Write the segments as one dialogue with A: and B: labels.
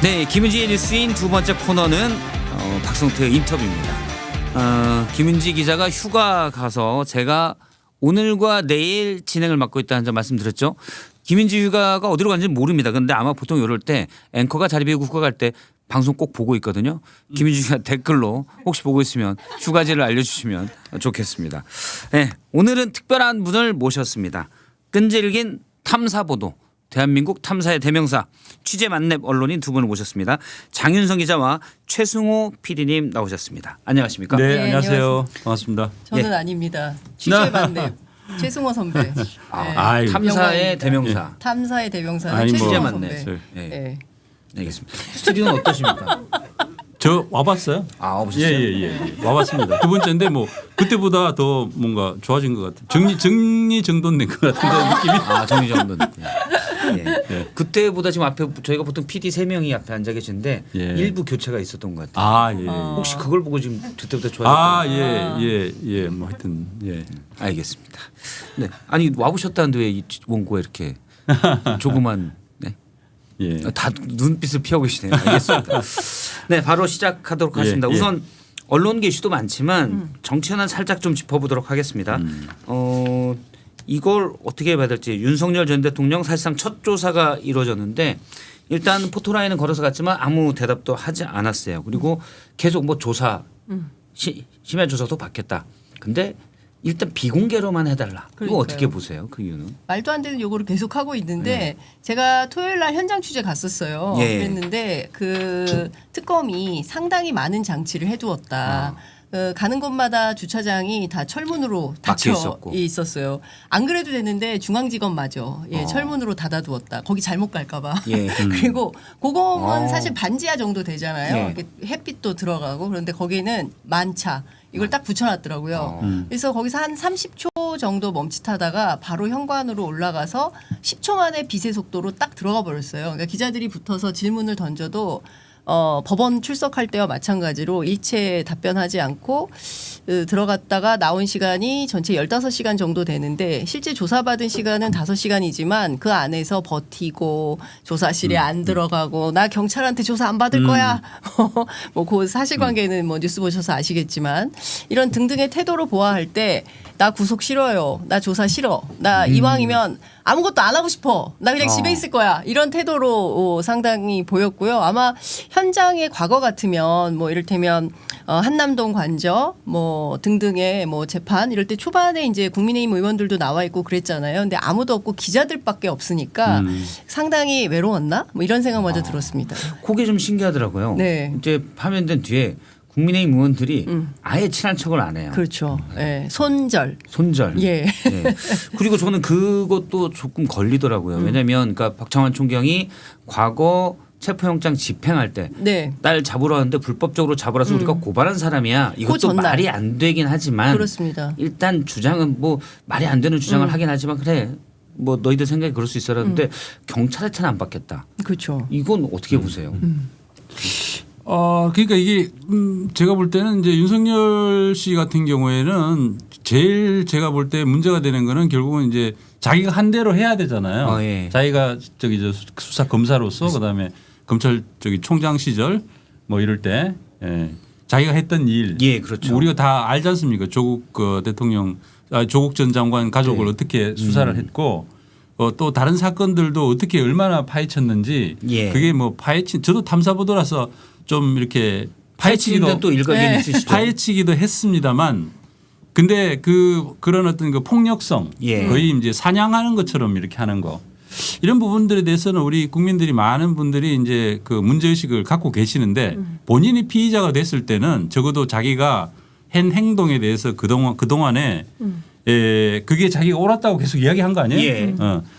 A: 네, 김은지의 뉴스인 두 번째 코너는 박성태의 인터뷰입니다. 김은지 기자가 휴가 가서 제가 오늘과 내일 진행을 맡고 있다는 점 말씀드렸죠. 김은지 휴가가 어디로 간지는 모릅니다. 그런데 아마 보통 이럴 때 앵커가 자리 비우고 휴가 갈 때 방송 꼭 보고 있거든요. 김은지 기자 댓글로 혹시 보고 있으면 휴가지를 알려주시면 좋겠습니다. 네, 오늘은 특별한 분을 모셨습니다. 끈질긴 탐사보도 대한민국 탐사의 대명사 취재 만렙 언론인 두 분을 모셨습니다. 장윤성 기자와 최승호 PD님 나오셨습니다. 안녕하십니까?
B: 네,
C: 네,
B: 안녕하세요. 반갑습니다.
C: 저는 아닙니다. 취재 만렙 최승호 선배. 네.
A: 탐사의
C: 영광입니다.
A: 대명사.
C: 탐사의 대명사는
B: 아니, 뭐.
C: 최승호
A: 취재
C: 선배.
A: 만렙. 네.
C: 네.
A: 알겠습니다. 스튜디오는 어떠십니까?
B: 저 와봤어요?
A: 아, 오셨어요?
B: 예. 와봤습니다. 두 번째인데 뭐 그때보다 더 뭔가 좋아진 것 같아요. 정리정돈된 것 같은데 느낌이.
A: 아, 정리정돈. 예. 그때보다 지금 앞에 저희가 보통 PD 3명이 앞에 앉아 계신데
B: 예.
A: 일부 교체가 있었던 것 같아요.
B: 아 예.
A: 혹시 그걸 보고 지금 그때보다 좋아졌어요?
B: 예. 뭐 하여튼 예.
A: 알겠습니다. 네, 아니 와보셨다는데 왜 이 원고에 이렇게 조그만 네?
B: 예.
A: 다 눈빛을 피하고 계시네요. 알겠습니다. 네, 바로 시작하도록 하겠습니다.
B: 예.
A: 우선 언론계 이슈도 많지만 정치 현안 살짝 좀 짚어보도록 하겠습니다. 이걸 어떻게 봐야 될지 윤석열 전 대통령 사실상 첫 조사가 이루어졌는데 일단 포토라인은 걸어서 갔지만 아무 대답도 하지 않았어요. 그리고 계속 뭐 조사 심야 조사도 받겠다. 근데 일단 비공개로만 해달라. 이거
C: 그러니까요.
A: 어떻게 보세요? 그 이유는?
C: 말도 안 되는 요구를 계속 하고 있는데 제가 토요일 날 현장 취재 갔었어요.
A: 예.
C: 그랬는데 그 특검이 상당히 많은 장치를 해두었다. 가는 곳마다 주차장이 다 철문으로 닫혀
A: 있었고.
C: 있었어요. 안 그래도 되는데 중앙지검마저 철문으로 닫아두었다. 거기 잘못 갈까봐.
A: 예.
C: 그리고 고검은 사실 반지하 정도 되잖아요.
A: 예.
C: 이렇게 햇빛도 들어가고 그런데 거기는 만차 이걸 딱 붙여놨더라고요. 그래서 거기서 한 30초 정도 멈칫하다가 바로 현관으로 올라가서 10초 만에 빛의 속도로 딱 들어가 버렸어요. 그러니까 기자들이 붙어서 질문을 던져도 법원 출석할 때와 마찬가지로 일체 답변하지 않고 들어갔다가 나온 시간이 전체 15시간 정도 되는데 실제 조사받은 시간은 5시간이지만 그 안에서 버티고 조사실에 안 들어가고 나 경찰한테 조사 안 받을 거야. 뭐 그 사실관계는 뭐 뉴스 보셔서 아시겠지만 이런 등등의 태도로 보아할 때 나 구속 싫어요. 나 조사 싫어. 나 이왕이면 아무것도 안 하고 싶어. 나 그냥 집에 있을 거야. 이런 태도로 상당히 보였고요. 아마 현장의 과거 같으면 뭐 이를테면 한남동 관저 뭐 등등의 뭐 재판 이럴 때 초반에 이제 국민의힘 의원들도 나와 있고 그랬잖아요. 근데 아무도 없고 기자들밖에 없으니까 상당히 외로웠나? 뭐 이런 생각 먼저 들었습니다.
A: 그게 좀 신기하더라고요.
C: 네.
A: 이제 파면된 뒤에 국민의힘 의원들이 아예 친한 척을 안 해요.
C: 그렇죠. 예. 손절.
A: 손절.
C: 예.
A: 예. 그리고 저는 그것도 조금 걸리더라고요. 왜냐하면 그러니까 박창환 총경이 과거 체포영장 집행할 때
C: 네.
A: 딸 잡으러 왔는데 불법적으로 잡으러서 우리가 고발한 사람이야. 이것도
C: 전날.
A: 말이 안 되긴 하지만
C: 그렇습니다.
A: 일단 주장은 뭐 말이 안 되는 주장을 하긴 하지만 그래 뭐 너희들 생각이 그럴 수 있어라는데 경찰한테는 안 받겠다.
C: 그렇죠.
A: 이건 어떻게 보세요?
B: 그러니까 이게 제가 볼 때는 이제 윤석열 씨 같은 경우에는 제일 제가 볼 때 문제가 되는 거는 결국은 이제 자기가 한 대로 해야 되잖아요.
A: 예.
B: 자기가 저기 저 수사 검사로서 그다음에 검찰 저기 총장 시절 뭐 이럴 때 자기가 했던 일,
A: 예, 그렇죠.
B: 우리가 다 알지 않습니까? 조국 대통령, 조국 전 장관 가족을 어떻게 수사를 했고. 또 다른 사건들도 어떻게 얼마나 파헤쳤는지
A: 예.
B: 그게 뭐 저도 탐사보도라서 좀 이렇게
A: 파헤치기도 또 일각에 있으시죠.
B: 파헤치기도 했습니다만 근데 그런 어떤 그 폭력성
A: 예.
B: 거의 이제 사냥하는 것처럼 이렇게 하는 거 이런 부분들에 대해서는 우리 국민들이 많은 분들이 이제 그 문제의식을 갖고 계시는데 본인이 피의자가 됐을 때는 적어도 자기가 한 행동에 대해서 그동안에 그게 자기가 옳았다고 계속 이야기한 거 아니에요?
A: 예.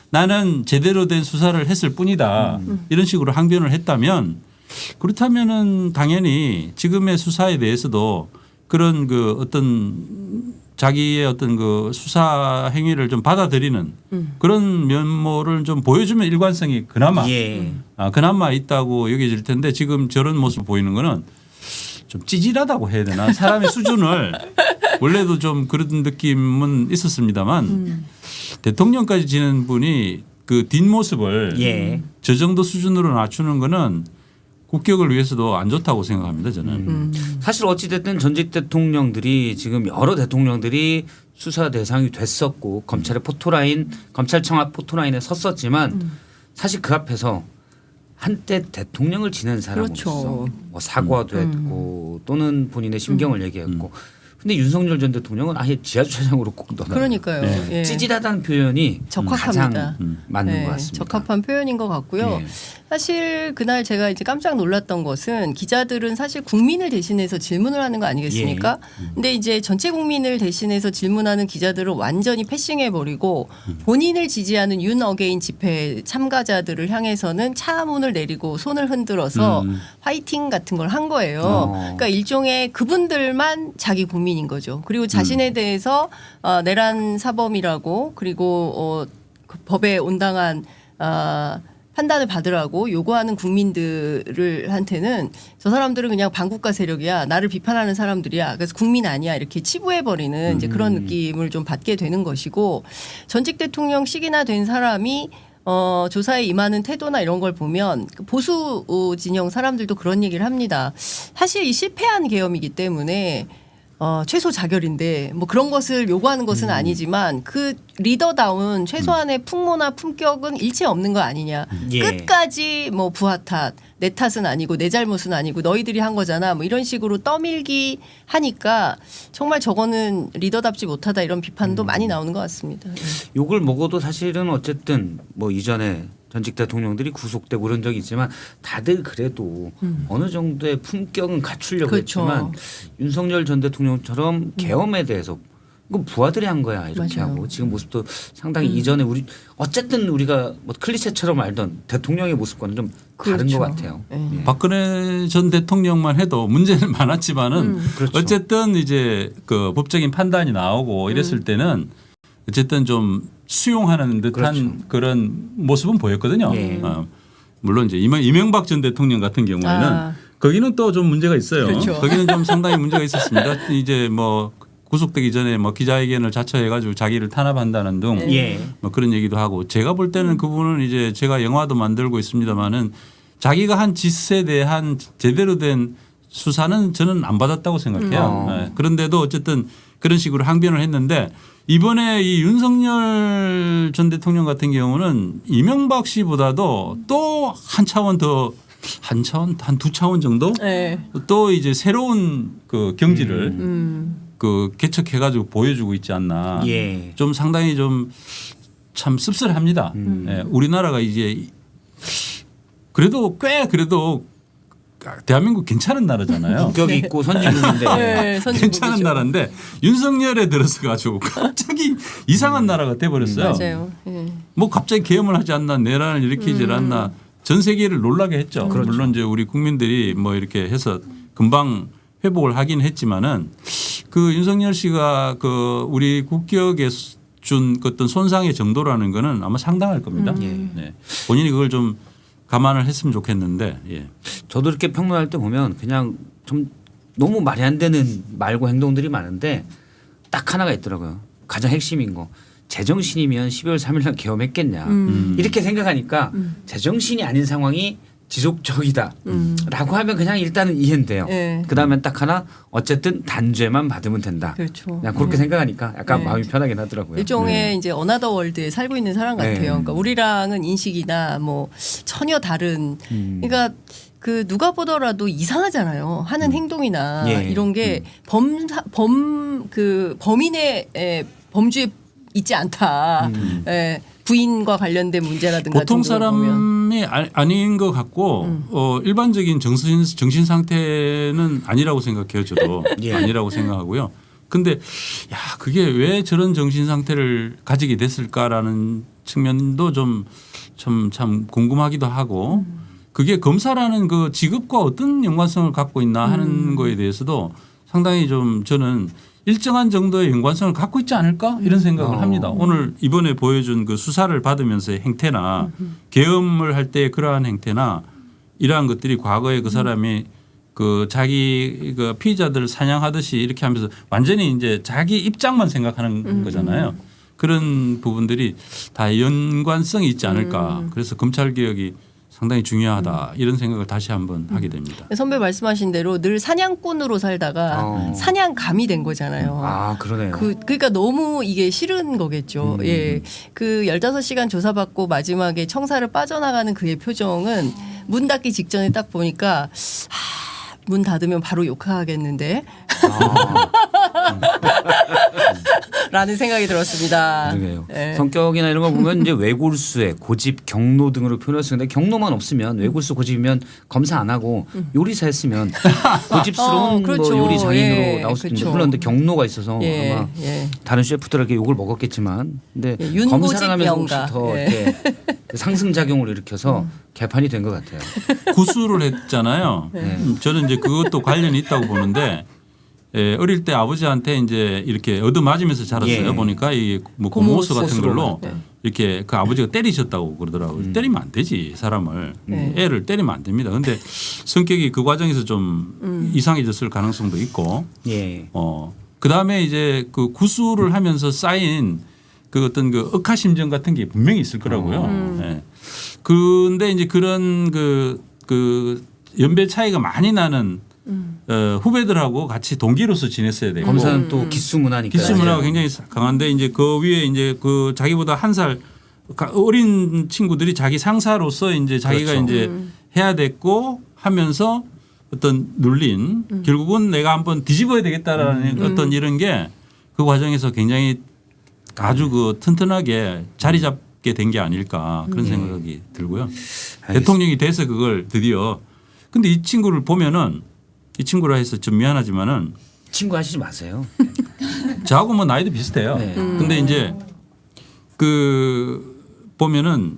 B: 나는 제대로 된 수사를 했을 뿐이다. 이런 식으로 항변을 했다면 그렇다면은 당연히 지금의 수사에 대해서도 그런 그 어떤 자기의 어떤 그 수사 행위를 좀 받아들이는 그런 면모를 좀 보여주면 일관성이 그나마 그나마 있다고 여겨질 텐데 지금 저런 모습 보이는 거는 좀 찌질하다고 해야 되나 사람의 수준을 원래도 좀 그런 느낌은 있었습니다만 대통령까지 지낸 분이 그 뒷모습을 저 정도 수준으로 낮추는 거는 국격을 위해서도 안 좋다고 생각합니다. 저는.
A: 사실 어찌됐든 전직 대통령들이 지금 여러 대통령들이 수사 대상이 됐었고 검찰의 포토라인, 검찰청 앞 포토라인에 섰었지만 사실 그 앞에서 한때 대통령을 지낸 사람으로서
C: 그렇죠.
A: 뭐 사과도 했고 또는 본인의 심경을 얘기했고 근데 윤석열 전 대통령은 아예 지하주차장으로 꼭 넣어요.
C: 그러니까요.
B: 네.
C: 예.
A: 찌질하다는 표현이
C: 적합합니다.
A: 가장 맞는
C: 네,
A: 것 같습니다.
C: 적합한 표현인 것 같고요.
A: 예.
C: 사실 그날 제가 이제 깜짝 놀랐던 것은 기자들은 사실 국민을 대신해서 질문을 하는 거 아니겠습니까? 근데 이제 전체 국민을 대신해서 질문하는 기자들을 완전히 패싱해 버리고 본인을 지지하는 윤 어게인 집회 참가자들을 향해서는 차 문을 내리고 손을 흔들어서 화이팅 같은 걸 한 거예요. 그러니까 일종의 그분들만 자기 국민인 거죠. 그리고 자신에 대해서 내란 사범이라고 그리고 그 법에 온당한 판단을 받으라고 요구하는 국민들한테는 저 사람들은 그냥 반국가 세력이야. 나를 비판하는 사람들이야. 그래서 국민 아니야. 이렇게 치부해버리는 이제 그런 느낌을 좀 받게 되는 것이고 전직 대통령 시기나 된 사람이 조사에 임하는 태도나 이런 걸 보면 보수 진영 사람들도 그런 얘기를 합니다. 사실 이 실패한 계엄이기 때문에 최소 자결인데 뭐 그런 것을 요구하는 것은 아니지만 그 리더다운 최소한의 풍모나 품격은 일체 없는 거 아니냐.
A: 예.
C: 끝까지 뭐 부하 탓, 내 탓은 아니고 내 잘못은 아니고 너희들이 한 거잖아. 뭐 이런 식으로 떠밀기 하니까 정말 저거는 리더답지 못하다 이런 비판도 많이 나오는 것 같습니다.
A: 욕을 먹어도 사실은 어쨌든 뭐 이전에 전직 대통령들이 구속되고 그런 적이 있지만 다들 그래도 어느 정도의 품격은 갖추려고
C: 그렇죠.
A: 했지만 윤석열 전 대통령처럼 계엄에 대해서 이건 부하들이 한 거야 이렇게
C: 맞아요.
A: 하고 지금 모습도 상당히 이전에 우리 어쨌든 우리가 뭐 클리셰처럼 알던 대통령의 모습과는 좀 다른
C: 그렇죠.
A: 것 같아요. 예.
B: 박근혜 전 대통령만 해도 문제는 많았지만은
A: 그렇죠.
B: 어쨌든 이제 그 법적인 판단이 나오고 이랬을 때는 어쨌든 좀 수용하는 듯한
A: 그렇죠.
B: 그런 모습은 보였거든요.
A: 예.
B: 물론 이제 이명박 전 대통령 같은 경우에는 거기는 또 좀 문제가 있어요.
C: 그렇죠.
B: 거기는 좀 상당히 문제가 있었습니다. 이제 뭐 구속되기 전에 뭐 기자회견을 자처해가지고 자기를 탄압한다는 등
A: 예.
B: 뭐 그런 얘기도 하고 제가 볼 때는 그분은 이제 제가 영화도 만들고 있습니다마는 자기가 한 짓에 대한 제대로 된 수사는 저는 안 받았다고 생각해요. 네. 그런데도 어쨌든 그런 식으로 항변을 했는데 이번에 이 윤석열 전 대통령 같은 경우는 이명박 씨보다도 또 한 차원 더 한 두 차원 정도
C: 네.
B: 또 이제 새로운 그 경지를 그 개척해가지고 보여주고 있지 않나.
A: 예.
B: 좀 상당히 좀 참 씁쓸합니다. 예, 우리나라가 이제 그래도 꽤 그래도 대한민국 괜찮은 나라잖아요.
A: 국격이 있고 선진국인데
C: 네, 선진국이죠.
B: 괜찮은 나라인데 윤석열에 들어서 가지고 갑자기 이상한 나라가 돼버렸어요.
C: 맞아요. 예.
B: 뭐 갑자기 계엄을 하지 않나 내란을 일으키질 않나 전 세계를 놀라게 했죠.
A: 그렇죠.
B: 물론 이제 우리 국민들이 뭐 이렇게 해서 금방 회복을 하긴 했지만은 그 윤석열 씨가 그 우리 국격에 준 어떤 손상의 정도라는 거는 아마 상당할 겁니다. 네. 본인이 그걸 좀 감안을 했으면 좋겠는데. 예.
A: 저도 이렇게 평론할 때 보면 그냥 좀 너무 말이 안 되는 말과 행동들이 많은데 딱 하나가 있더라고요. 가장 핵심인 거. 제정신이면 12월 3일 날 계엄했겠냐. 이렇게 생각하니까 제정신이 아닌 상황이 지속적이다 라고 하면 그냥 일단은 이해인데요.
C: 네.
A: 그다음엔 딱 하나 어쨌든 단죄만 받으면 된다.
C: 그렇죠.
A: 그냥 그렇게 생각하니까 약간
C: 네.
A: 마음이 편하긴 하더라고요.
C: 일종의 이제 어나더 월드에 살고 있는 사람 같아요.
A: 네.
C: 그러니까 우리랑은 인식이나 뭐 전혀 다른. 그러니까 그 누가 보더라도 이상하잖아요. 하는 행동이나
A: 예.
C: 이런 게 범인의 범주에 있지 않다. 예. 부인과 관련된 문제라든가
B: 보통
C: 등등을 보면.
B: 사람이 아닌 것 같고 일반적인 정신 상태는 아니라고 생각해요. 저도
A: 예.
B: 아니라고 생각하고요. 근데 야 그게 왜 저런 정신 상태를 가지게 됐을까라는 측면도 좀 참 궁금하기도 하고 그게 검사라는 그 직업과 어떤 연관성을 갖고 있나 하는 거에 대해서도 상당히 좀 저는 일정한 정도의 연관성을 갖고 있지 않을까 이런 생각을 합니다. 오늘 이번에 보여준 그 수사를 받으면서의 행태나 계엄을 할 때 그러한 행태나 이러한 것들이 과거에 그 사람이 그 자기 그 피의자들을 사냥하듯이 이렇게 하면서 완전히 이제 자기 입장만 생각하는 거잖아요. 그런 부분들이 다 연관성이 있지 않을까. 그래서 검찰 개혁이 상당히 중요하다 이런 생각을 다시 한번 하게 됩니다.
C: 선배 말씀하신 대로 늘 사냥꾼으로 살다가 사냥감이 된 거잖아요.
A: 아 그러네요.
C: 그러니까 너무 이게 싫은 거겠죠. 예. 그 15시간 조사받고 마지막에 청사를 빠져나가는 그의 표정은 문 닫기 직전에 딱 보니까 문 닫으면 바로 욕하겠는데 라는 생각이 들었습니다.
A: 그러게요.
C: 예.
A: 성격이나 이런 거 보면 이제 외골수에 고집, 경로 등으로 표현할 수 있는데 경로만 없으면 외골수 고집이면 검사 안 하고 요리사 했으면 고집스러운
C: 그렇죠.
A: 뭐 요리 장인으로
C: 예,
A: 나올 수 있는데
C: 그렇죠.
A: 물론 근데 경로가 있어서
C: 예,
A: 아마
C: 예.
A: 다른 셰프들에게 욕을 먹었겠지만 근데
C: 예, 윤고집
A: 검사를 하면서 혹시
C: 명가.
A: 더
C: 예.
A: 이렇게 상승작용을 일으켜서 개판이 된 것 같아요.
B: 구수를 했잖아요.
C: 네.
B: 저는 이제 그것도 관련이 있다고 보는데 어릴 때 아버지한테 이제 이렇게 얻어맞으면서 자랐어요.
A: 예.
B: 보니까 이 뭐 고무호수 같은
A: 고무호수로
B: 걸로
C: 네.
B: 이렇게 그 아버지가 때리셨다고 그러더라고요. 때리면 안 되지 사람을.
C: 네.
B: 애를 때리면 안 됩니다. 근데 성격이 그 과정에서 좀 이상해졌을 가능성도 있고
A: 예.
B: 그다음에 이제 그 구수를 하면서 쌓인 그 어떤 그 억하심정 같은 게 분명히 있을 거라고요. 예. 근데 이제 그런 그 연배 차이가 많이 나는 후배들하고 같이 동기로서 지냈어야 되고
A: 검사는 또 기수 문화니까.
B: 기수 문화가 굉장히 강한데 이제 그 위에 이제 그 자기보다 한 살 어린 친구들이 자기 상사로서 이제 자기가
A: 그렇죠.
B: 이제 해야 됐고 하면서 어떤 눌린 결국은 내가 한번 뒤집어야 되겠다라는 어떤 이런 게 그 과정에서 굉장히 아주 그 튼튼하게 자리 잡게 된 게 아닐까 그런 생각이 들고요. 대통령이 돼서 그걸 드디어 근데 이 친구를 보면은 이 친구라 해서 좀 미안하지만은
A: 친구 하시지 마세요.
B: 저하고 뭐 나이도 비슷해요.
A: 네.
B: 근데 이제 그 보면은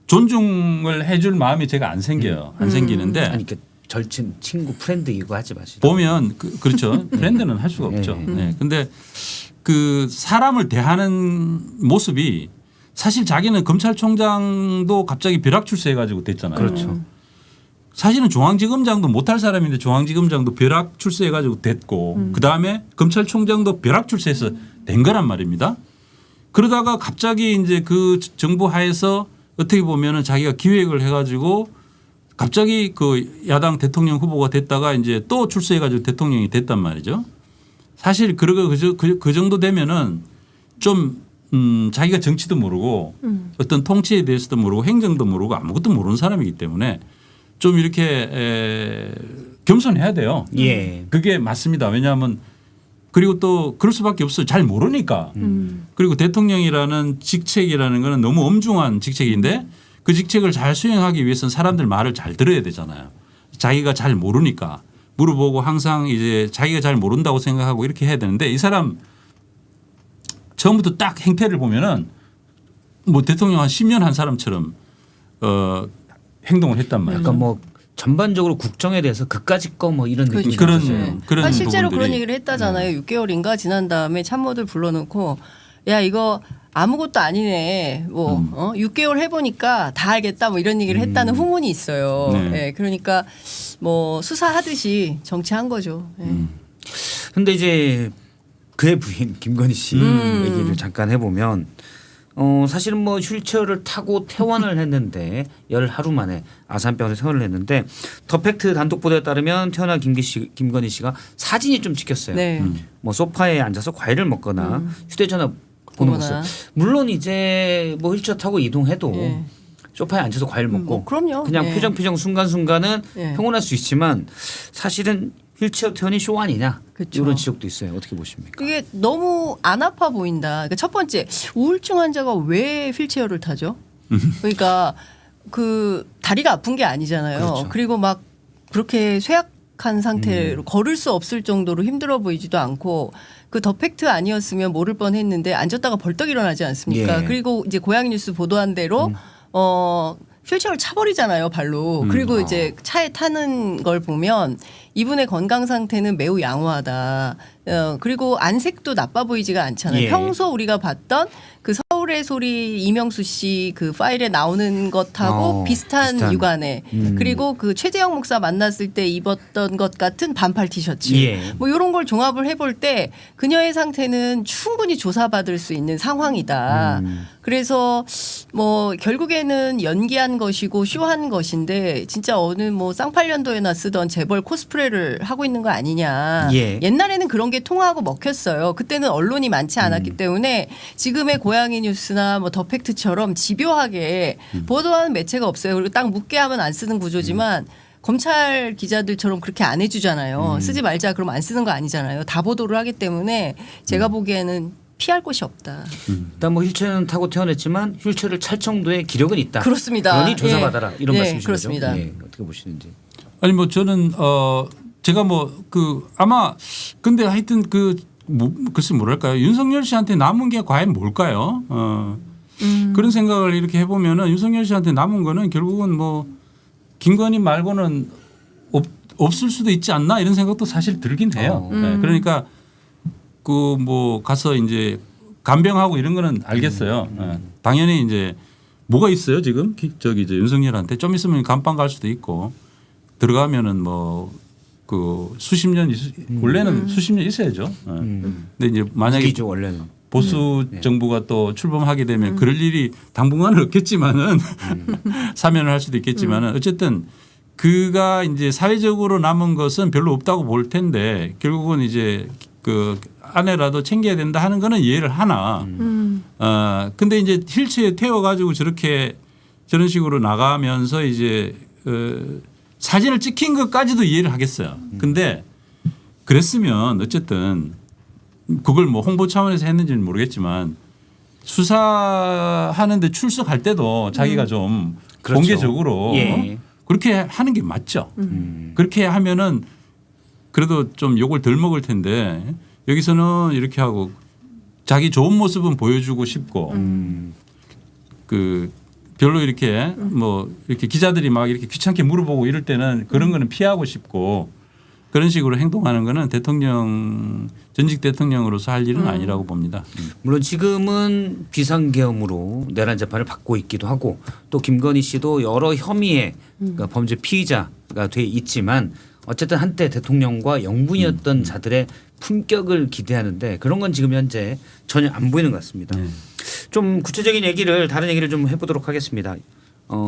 B: 존중을 해줄 마음이 제가 안 생겨요. 안 생기는데
A: 아니 그 절친 친구 프렌드 이거 하지 마시고.
B: 보면 그렇죠. 브랜드는 할 수가 없죠. 네. 근데 그 사람을 대하는 모습이 사실 자기는 검찰총장도 갑자기 벼락 출세해 가지고 됐잖아요.
A: 그렇죠.
B: 사실은 중앙지검장도 못할 사람인데 중앙지검장도 벼락 출세해 가지고 됐고 그다음에 검찰총장도 벼락 출세해서 된 거란 말입니다. 그러다가 갑자기 이제 그 정부 하에서 어떻게 보면은 자기가 기획을 해 가지고 갑자기 그 야당 대통령 후보가 됐다가 이제 또 출세해 가지고 대통령이 됐단 말이죠. 사실 그 정도 되면은 좀 자기가 정치도 모르고 어떤 통치에 대해서도 모르고 행정도 모르고 아무것도 모르는 사람이기 때문에 좀 이렇게 겸손해야 돼요.
A: 예.
B: 그게 맞습니다. 왜냐하면 그리고 또 그럴 수밖에 없어요. 잘 모르니까. 그리고 대통령이라는 직책이라는 거는 너무 엄중한 직책인데 그 직책을 잘 수행하기 위해서는 사람들 말을 잘 들어야 되잖아요. 자기가 잘 모르니까 물어보고 항상 이제 자기가 잘 모른다고 생각하고 이렇게 해야 되는데 이 사람 처음부터 딱 행태를 보면은 뭐 대통령 한 10년 한 사람처럼 행동을 했단 말이에요.
A: 약간 뭐 전반적으로 국정에 대해서 그까짓 거 뭐 이런 느낌이
B: 그런
A: 들었어요.
B: 그런
C: 실제로
B: 부분들이.
C: 그런 얘기를 했다잖아요. 6개월인가 지난 다음에 참모들 불러놓고 야 이거 아무것도 아니네. 뭐 6개월 해보니까 다 알겠다. 뭐 이런 얘기를 했다는 후문이 있어요.
B: 네.
C: 예, 그러니까 뭐 수사하듯이 정치한 거죠. 예.
A: 근데 이제 그의 부인 김건희 씨 얘기를 잠깐 해보면 사실은 뭐 휠체어를 타고 퇴원을 했는데 열 하루 만에 아산병원에 퇴원을 했는데 더 팩트 단독 보도에 따르면 퇴원한 김건희 씨가 사진이 좀 찍혔어요.
C: 네.
A: 뭐 소파에 앉아서 과일을 먹거나 휴대전화 보는 모습.
C: 보거나.
A: 물론 이제 뭐 휠체어 타고 이동해도
C: 예.
A: 소파에 앉아서 과일 먹고
C: 뭐 그럼요.
A: 그냥
C: 예.
A: 표정 순간순간은
C: 예.
A: 평온할 수 있지만 사실은 휠체어 퇴원이 쇼 아니냐
C: 그쵸.
A: 이런 지적도 있어요. 어떻게 보십니까?
C: 그게 너무 안 아파 보인다. 그러니까 첫 번째 우울증 환자가 왜 휠체어를 타죠? 그러니까 그 다리가 아픈 게 아니잖아요.
A: 그렇죠.
C: 그리고 막 그렇게 쇠약한 상태로 걸을 수 없을 정도로 힘들어 보이지도 않고 그 더 팩트 아니었으면 모를 뻔했는데 앉았다가 벌떡 일어나지 않습니까?
A: 예.
C: 그리고 이제 고양이 뉴스 보도한 대로 휠체어를 차버리잖아요, 발로. 그리고 이제 차에 타는 걸 보면 이분의 건강 상태는 매우 양호하다. 그리고 안색도 나빠 보이지가 않잖아요.
A: 예.
C: 평소 우리가 봤던 그 서울의 소리 이명수 씨 그 파일에 나오는 것하고 비슷한 육안에 그리고 그 최재형 목사 만났을 때 입었던 것 같은 반팔 티셔츠
A: 예.
C: 뭐 이런 걸 종합을 해볼 때 그녀의 상태는 충분히 조사받을 수 있는 상황이다. 그래서 뭐 결국에는 연기한 것이고 쇼한 것인데 진짜 어느 뭐 쌍팔년도에나 쓰던 재벌 코스프레를 하고 있는 거 아니냐.
A: 예.
C: 옛날에는 그런 게 통하고 먹혔어요. 그때는 언론이 많지 않았기 때문에 지금의 고양이 뉴스나 뭐 더 팩트처럼 집요하게 보도하는 매체가 없어요. 그리고 딱 묻게 하면 안 쓰는 구조지만 검찰 기자들처럼 그렇게 안 해주잖아요. 쓰지 말자 그러면 안 쓰는 거 아니잖아요. 다 보도를 하기 때문에 제가 보기에는 피할 곳이 없다.
A: 일단 뭐 휠체어는 타고 태어났지만 휠체어를 찰 정도의 기력은 있다.
C: 그렇습니다.
A: 그러니 조사받아라 이런
C: 예,
A: 말씀이신
C: 그렇습니다.
A: 거죠. 예, 어떻게 보시는지.
B: 아니 뭐 저는 제가 뭐 그 아마 근데 하여튼 글쎄 뭐랄까요. 윤석열 씨한테 남은 게 과연 뭘까요? 그런 생각을 이렇게 해보면은 윤석열 씨한테 남은 거는 결국은 뭐 김건희 말고는 없을 수도 있지 않나 이런 생각도 사실 들긴 해요. 네, 그러니까 그 뭐 가서 이제 간병하고 이런 거는 알겠어요. 네, 당연히 이제 뭐가 있어요 지금 저기 이제 윤석열한테 좀 있으면 감방 갈 수도 있고 들어가면은 뭐 그 수십 년 원래는 수십 년 있어야죠. 네. 근데 이제 만약에
A: 무기죠 원래는.
B: 보수 정부가 또 출범하게 되면 그럴 일이 당분간은 없겠지만은 사면을 할 수도 있겠지만은 어쨌든 그가 이제 사회적으로 남은 것은 별로 없다고 볼 텐데 결국은 이제 그 아내라도 챙겨야 된다 하는 거는 이해를 하나. 근데 이제 휠체어에 태워가지고 저런 식으로 나가면서 이제 사진을 찍힌 것까지도 이해를 하겠어요. 근데 그랬으면 어쨌든 그걸 뭐 홍보 차원에서 했는지는 모르겠지만 수사하는데 출석할 때도 자기가 좀
A: 그렇죠.
B: 공개적으로
A: 예.
B: 그렇게 하는 게 맞죠. 그렇게 하면은 그래도 좀 욕을 덜 먹을 텐데 여기서는 이렇게 하고 자기 좋은 모습은 보여주고 싶고 그 별로 이렇게 뭐 이렇게 기자들이 막 이렇게 귀찮게 물어보고 이럴 때는 그런 거는 피하고 싶고 그런 식으로 행동하는 거는 전직 대통령으로서 할 일은 아니라고 봅니다.
A: 물론 지금은 비상계엄으로 내란 재판을 받고 있기도 하고 또 김건희 씨도 여러 혐의의 그러니까 범죄 피의자가 돼 있지만 어쨌든 한때 대통령과 영분이었던 자들의 품격을 기대하는데 그런 건 지금 현재 전혀 안 보이는 것 같습니다. 좀 구체적인 얘기를 다른 얘기를 좀 해보도록 하겠습니다.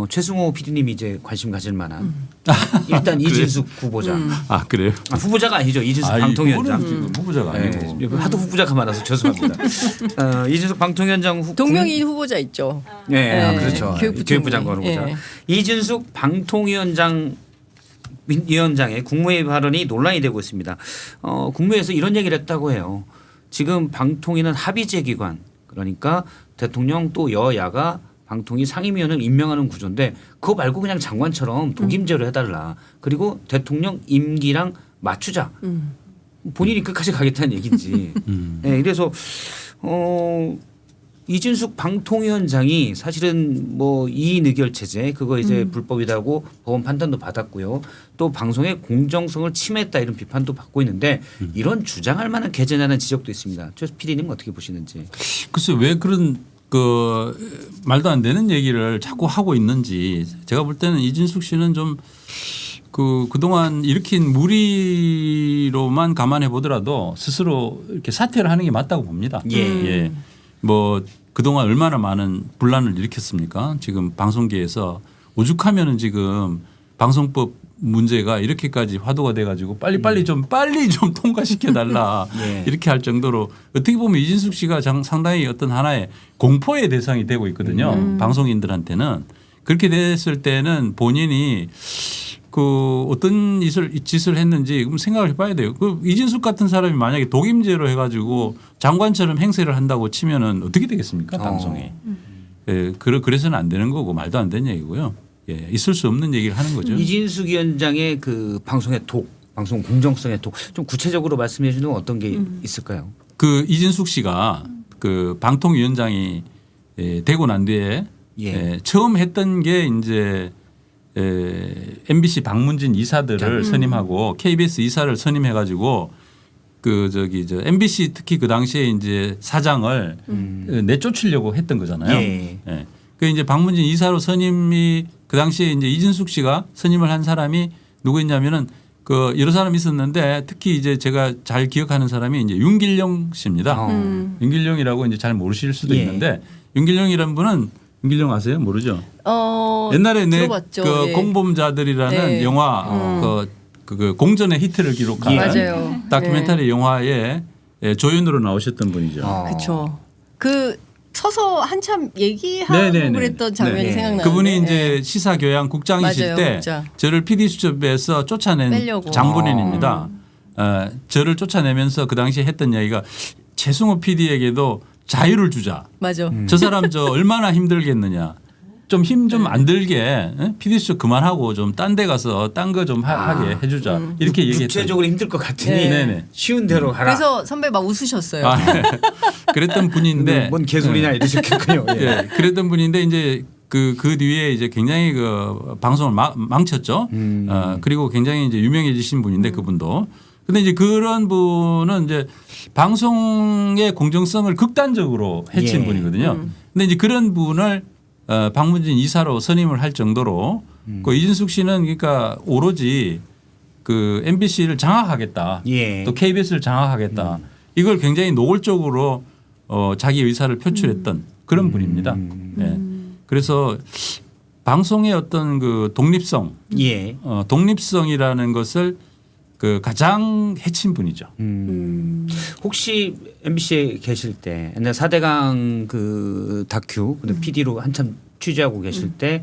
A: 최승호 PD님이 이제 관심 가질 만한 일단 이진숙 후보자.
B: 아 그래요?
A: 후보자가 아니죠. 이진숙 방통위원장.
B: 지금 후보자가 아니고.
A: 네, 하도 후보자가 많아서 죄송합니다. 이진숙 방통위원장
C: 동명이인 후보자 있죠.
A: 네,
C: 네,
A: 그렇죠. 교육부 장관 후보자.
C: 예.
A: 이진숙 방통위원장의 국무회의 발언이 논란이 되고 있습니다. 국무회에서 이런 얘기를 했다고 해요. 지금 방통위는 합의제 기관 그러니까 대통령 또 여야가 방통위 상임위원을 임명하는 구조인데 그거 말고 그냥 장관처럼 독임제로 해달라. 그리고 대통령 임기랑 맞추자. 본인이 끝까지 가겠다는 얘기인지. 네, 그래서 이진숙 방통위원장이 사실은 뭐 이인 의결 체제 그거 이제 불법이라고 법원 판단도 받았고요. 또 방송의 공정성을 침해했다 이런 비판도 받고 있는데 이런 주장할 만한 계제냐는 지적도 있습니다. 최 PD님 어떻게 보시는지.
B: 글쎄 왜 그런 말도 안 되는 얘기를 자꾸 하고 있는지 제가 볼 때는 이진숙 씨는 좀 그동안 일으킨 무리로만 감안해 보더라도 스스로 이렇게 사퇴를 하는 게 맞다고 봅니다.
A: 예.
B: 뭐 그동안 얼마나 많은 분란을 일으켰습니까? 지금 방송계에서 오죽하면은 지금 방송법 문제가 이렇게까지 화두가 돼 가지고 빨리 좀 통과시켜 달라
A: 예.
B: 이렇게 할 정도로 어떻게 보면 이진숙 씨가 상당히 어떤 하나의 공포의 대상이 되고 있거든요. 방송인들한테는 그렇게 됐을 때는 본인이 어떤 짓을 했는지 생각을 해봐야 돼요. 이진숙 같은 사람이 만약에 독임제로 해가지고 장관처럼 행세를 한다고 치면은 어떻게 되겠습니까 방송에. 예, 그래서는 안 되는 거고 말도 안 되는 얘기고요. 예, 있을 수 없는 얘기를 하는 거죠.
A: 이진숙 위원장의 그 방송의 방송 공정성의 좀 구체적으로 말씀해 주는 어떤 게 있을까요?
B: 이진숙 씨가 방통위원장이 되고 난 뒤에 처음 했던 게 이제 MBC 방문진 이사들을 선임하고 KBS 이사를 선임해 가지고 MBC 특히 그 당시에 이제 사장을 내쫓으려고 했던 거잖아요.
A: 예.
B: 예. 그 이제 방문진 이사로 선임이 그 당시에 이제 이진숙 씨가 선임을 한 사람이 누구였냐면은 여러 사람이 있었는데 특히 이제 제가 잘 기억하는 사람이 이제 윤길영 씨입니다. 윤길영이라고 이제 잘 모르실 수도
A: 예.
B: 있는데 윤길영이라는 분은 윤길영 아세요? 모르죠. 옛날에
C: 들어봤죠.
B: 그
C: 예.
B: 공범자들이라는
C: 네.
B: 영화 그 공전의 히트를 기록한
C: 맞아요.
B: 다큐멘터리 영화에 조연으로 나오셨던 분이죠.
C: 그렇죠. 그 서서 한참 얘기하고
B: 네네네.
C: 그랬던 장면이
A: 네.
C: 생각나는데
B: 그분이 이제 시사교양 국장이실
C: 맞아요,
B: 때
C: 국장.
B: 저를 PD 수첩에서 쫓아낸
C: 빼려고.
B: 장본인입니다. 저를 쫓아내면서 그 당시에 했던 이야기가 최승호 PD에게도 자유를 주자.
C: 맞아.
B: 저 사람 저 얼마나 힘들겠느냐. 좀 힘 좀 안 들게 PD 수첩 그만하고 좀 딴 데 가서 딴 거 좀 하게 해주자. 이렇게 얘기했죠.
A: 구체적으로 힘들 것 같으니
B: 네네.
A: 쉬운 대로 가라.
C: 그래서 선배 막 웃으셨어요.
B: 아, 네. 그랬던 분인데
A: 뭔 개소리냐 이러셨겠군요. 예.
B: 예, 그랬던 분인데 이제 그 뒤에 이제 굉장히 그 방송을 망쳤죠. 그리고 굉장히 이제 유명해지신 분인데 그분도. 근데 이제 그런 분은 이제 방송의 공정성을 극단적으로 해친
A: 예.
B: 분이거든요. 근데 이제 그런 분을 박문진 이사로 선임을 할 정도로 그 이진숙 씨는 그러니까 오로지 그 MBC를 장악하겠다.
A: 예.
B: 또 KBS를 장악하겠다. 이걸 굉장히 노골적으로 자기 의사를 표출했던 그런 분입니다. 예. 그래서 방송의 어떤 그 독립성,
A: 예.
B: 독립성이라는 것을 그 가장 해친 분이죠.
A: 혹시 MBC에 계실 때 옛날 4대강 그 다큐 근데 PD로 한참 취재하고 계실 때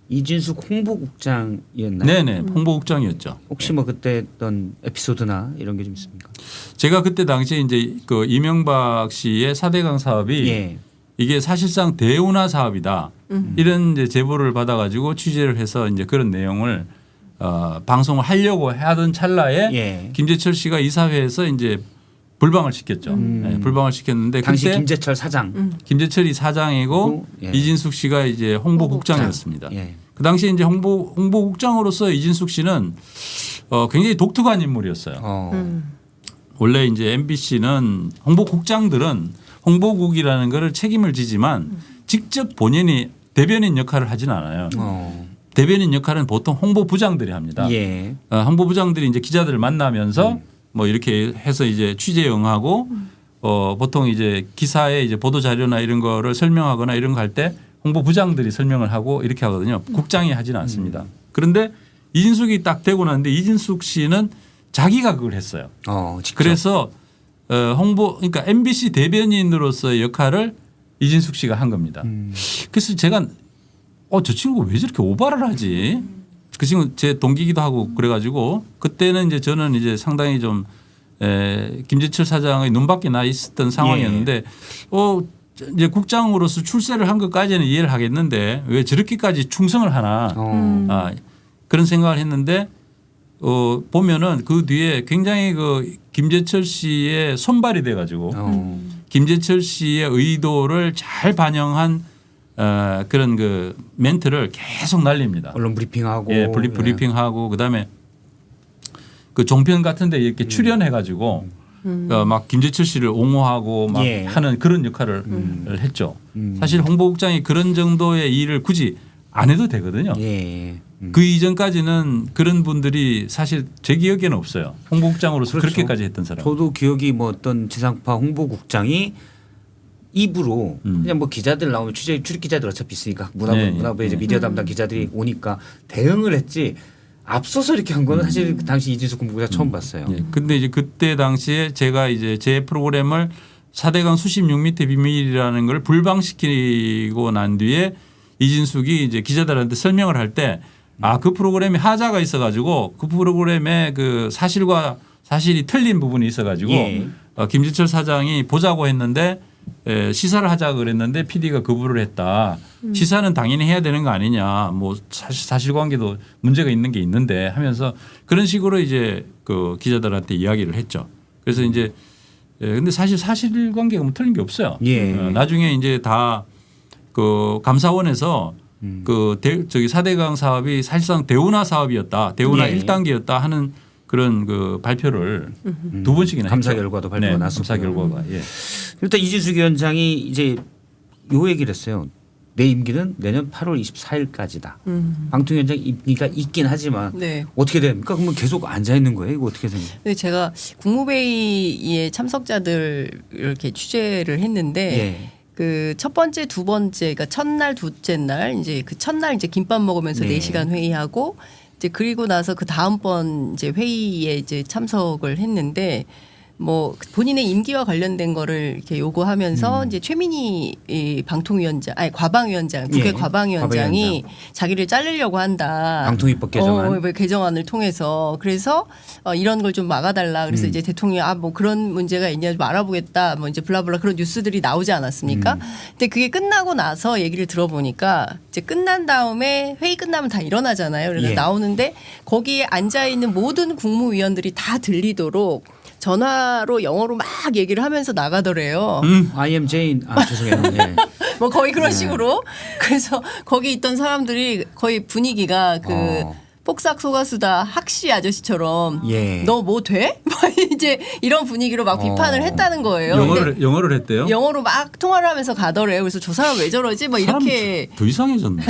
A: 이진숙 홍보국장이었나요?
B: 네네, 홍보국장이었죠.
A: 혹시 뭐 그때 어떤 에피소드나 이런 게 좀 있습니까?
B: 제가 그때 당시에 이제 그 이명박 씨의 4대강 사업이
A: 예.
B: 이게 사실상 대운하 사업이다. 이런 이제 제보를 받아가지고 취재를 해서 이제 그런 내용을 방송을 하려고 하던 찰나에
A: 예.
B: 김재철 씨가 이사회에서 이제 불방을 시켰죠. 네, 불방을 시켰는데
A: 당시
B: 그때
A: 김재철 사장.
B: 김재철이 사장이고
A: 예.
B: 이진숙 씨가 이제 홍보국장이었습니다.
A: 예.
B: 그 당시에 이제 홍보국장으로서 이진숙 씨는 굉장히 독특한 인물이었어요. 원래 이제 MBC는 홍보국장들은 홍보국이라는 것을 책임을 지지만 직접 본인이 대변인 역할을 하진 않아요. 대변인 역할은 보통 홍보부장들이 합니다.
A: 예.
B: 홍보부장들이 이제 기자들을 만나면서 뭐 이렇게 해서 이제 취재 응하고 보통 이제 기사에 이제 보도 자료나 이런 거를 설명하거나 이런 거 할 때 홍보부장들이 설명을 하고 이렇게 하거든요. 국장이 하지는 않습니다. 그런데 이진숙이 딱 되고 나는데 이진숙 씨는 자기가 그걸 했어요.
A: 직접.
B: 그래서 그러니까 MBC 대변인으로서의 역할을 이진숙 씨가 한 겁니다. 그래서 제가 저 친구 왜 저렇게 오바를 하지? 그 친구 제 동기기도 하고 그래가지고 그때는 이제 저는 이제 상당히 좀 김재철 사장의 눈밖에 나 있었던 상황이었는데 이제 국장으로서 출세를 한 것까지는 이해를 하겠는데 왜 저렇게까지 충성을 하나 그런 생각을 했는데 보면은 그 뒤에 굉장히 그 김재철 씨의 손발이 돼가지고 김재철 씨의 의도를 잘 반영한 그런 그 멘트를 계속 날립니다.
A: 언론 브리핑하고.
B: 예, 브리핑하고 그다음에 그 종편 같은데 이렇게 출연해가지고 막 김재철 씨를 옹호하고 막
A: 예.
B: 하는 그런 역할을 했죠. 사실 홍보국장이 그런 정도의 일을 굳이 안 해도 되거든요.
A: 예.
B: 그 이전까지는 그런 분들이 사실 제 기억에는 없어요. 홍보국장으로서
A: 그렇죠.
B: 그렇게까지 했던 사람.
A: 저도 기억이 뭐 어떤 지상파 홍보국장이 입으로 그냥 뭐 기자들 나오면 출입 기자들 어차피 있으니까 문화부에 이제 미디어 담당 기자들이 오니까 대응을 했지 앞서서 이렇게 한 거는 사실 그 당시 이진숙 홍보국장 처음 봤어요.
B: 예. 근데 이제 그때 당시에 제가 이제 제 프로그램을 4대강 수십 6미터 비밀이라는 걸 불방시키고 난 뒤에 이진숙이 이제 기자들한테 설명을 할 때 그 프로그램에 하자가 있어가지고 그 프로그램에 그 사실이 틀린 부분이 있어가지고
A: 예.
B: 김재철 사장이 보자고 했는데 시사를 하자 그랬는데 PD가 거부를 했다. 시사는 당연히 해야 되는 거 아니냐. 뭐 사실관계도 문제가 있는 게 있는데 하면서 그런 식으로 이제 그 기자들한테 이야기를 했죠. 그래서 이제 근데 사실 사실관계가 뭐 틀린 게 없어요.
A: 예.
B: 나중에 이제 다 그 감사원에서 저기 4대강 사업이 사실상 대운하 사업이었다. 대운하
A: 예.
B: 1단계였다 하는 그런 그 발표를 두 번씩이나
A: 감사
B: 했죠.
A: 결과도 발표가 났었고요.
B: 감사 결과가. 예.
A: 일단 이진숙 위원장이 이제 요 얘기를 했어요. 내 임기는 내년 8월 24일까지다. 방통위원장 임기가 있긴 하지만
C: 네.
A: 어떻게 됩니까? 그러면 계속 앉아 있는 거예요? 이거 어떻게 생각해요?
C: 근데 제가 국무회의에 참석자들 이렇게 취재를 했는데
A: 예.
C: 그 첫 번째, 두 번째, 그러니까 첫날, 둘째 날 이제 그 첫날 이제 김밥 먹으면서
A: 네.
C: 4시간 회의하고 이제 그리고 나서 그 다음번 이제 회의에 이제 참석을 했는데 뭐 본인의 임기와 관련된 거를 이렇게 요구하면서 이제 최민희 이 방통위원장, 아니 과방위원장, 국회
A: 예,
C: 과방위원장이
A: 과방위원장.
C: 자기를 자르려고 한다.
A: 방통위법 개정안.
C: 개정안을 통해서 그래서 이런 걸 좀 막아달라. 그래서 이제 대통령이 뭐 그런 문제가 있냐 좀 알아보겠다. 뭐 이제 블라블라 그런 뉴스들이 나오지 않았습니까? 근데 그게 끝나고 나서 얘기를 들어보니까 이제 끝난 다음에 회의 끝나면 다 일어나잖아요. 그래서
A: 예.
C: 나오는데 거기에 앉아 있는 모든 국무위원들이 다 들리도록 전화로 영어로 막 얘기를 하면서 나가더래요.
A: I am Jane. 아 죄송해요. 네.
C: 뭐 거의 그런 식으로. 그래서 거기 있던 사람들이 거의 분위기가 그 폭삭 속았수다 학시 아저씨처럼
A: 예.
C: 너 뭐 돼? 막 이제 이런 분위기로 막 비판을 했다는 거예요. 근데
B: 영어를 했대요.
C: 영어로 막 통화를 하면서 가더래요. 그래서 저 사람 왜 저러지? 막 이렇게
B: 더 이상해졌네.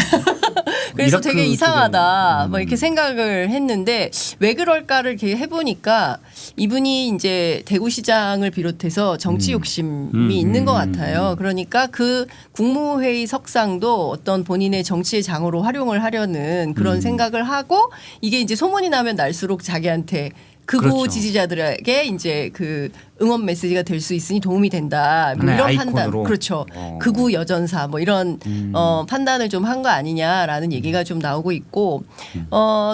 C: 그래서
A: 이라크
C: 되게 이상하다.
A: 쪽에,
C: 막 이렇게 생각을 했는데 왜 그럴까를 이렇게 해보니까 이분이 이제 대구시장을 비롯해서 정치 욕심이 있는 것 같아요. 그러니까 그 국무회의 석상도 어떤 본인의 정치의 장으로 활용을 하려는 그런 생각을 하고 이게 이제 소문이 나면 날수록 자기한테 극우
A: 그렇죠.
C: 지지자들에게 이제 그 응원 메시지가 될 수 있으니 도움이 된다. 뭐
A: 하나의
C: 이런
A: 아이콘으로.
C: 판단. 그렇죠. 극우 여전사 뭐 이런 판단을 좀 한 거 아니냐라는 얘기가 좀 나오고 있고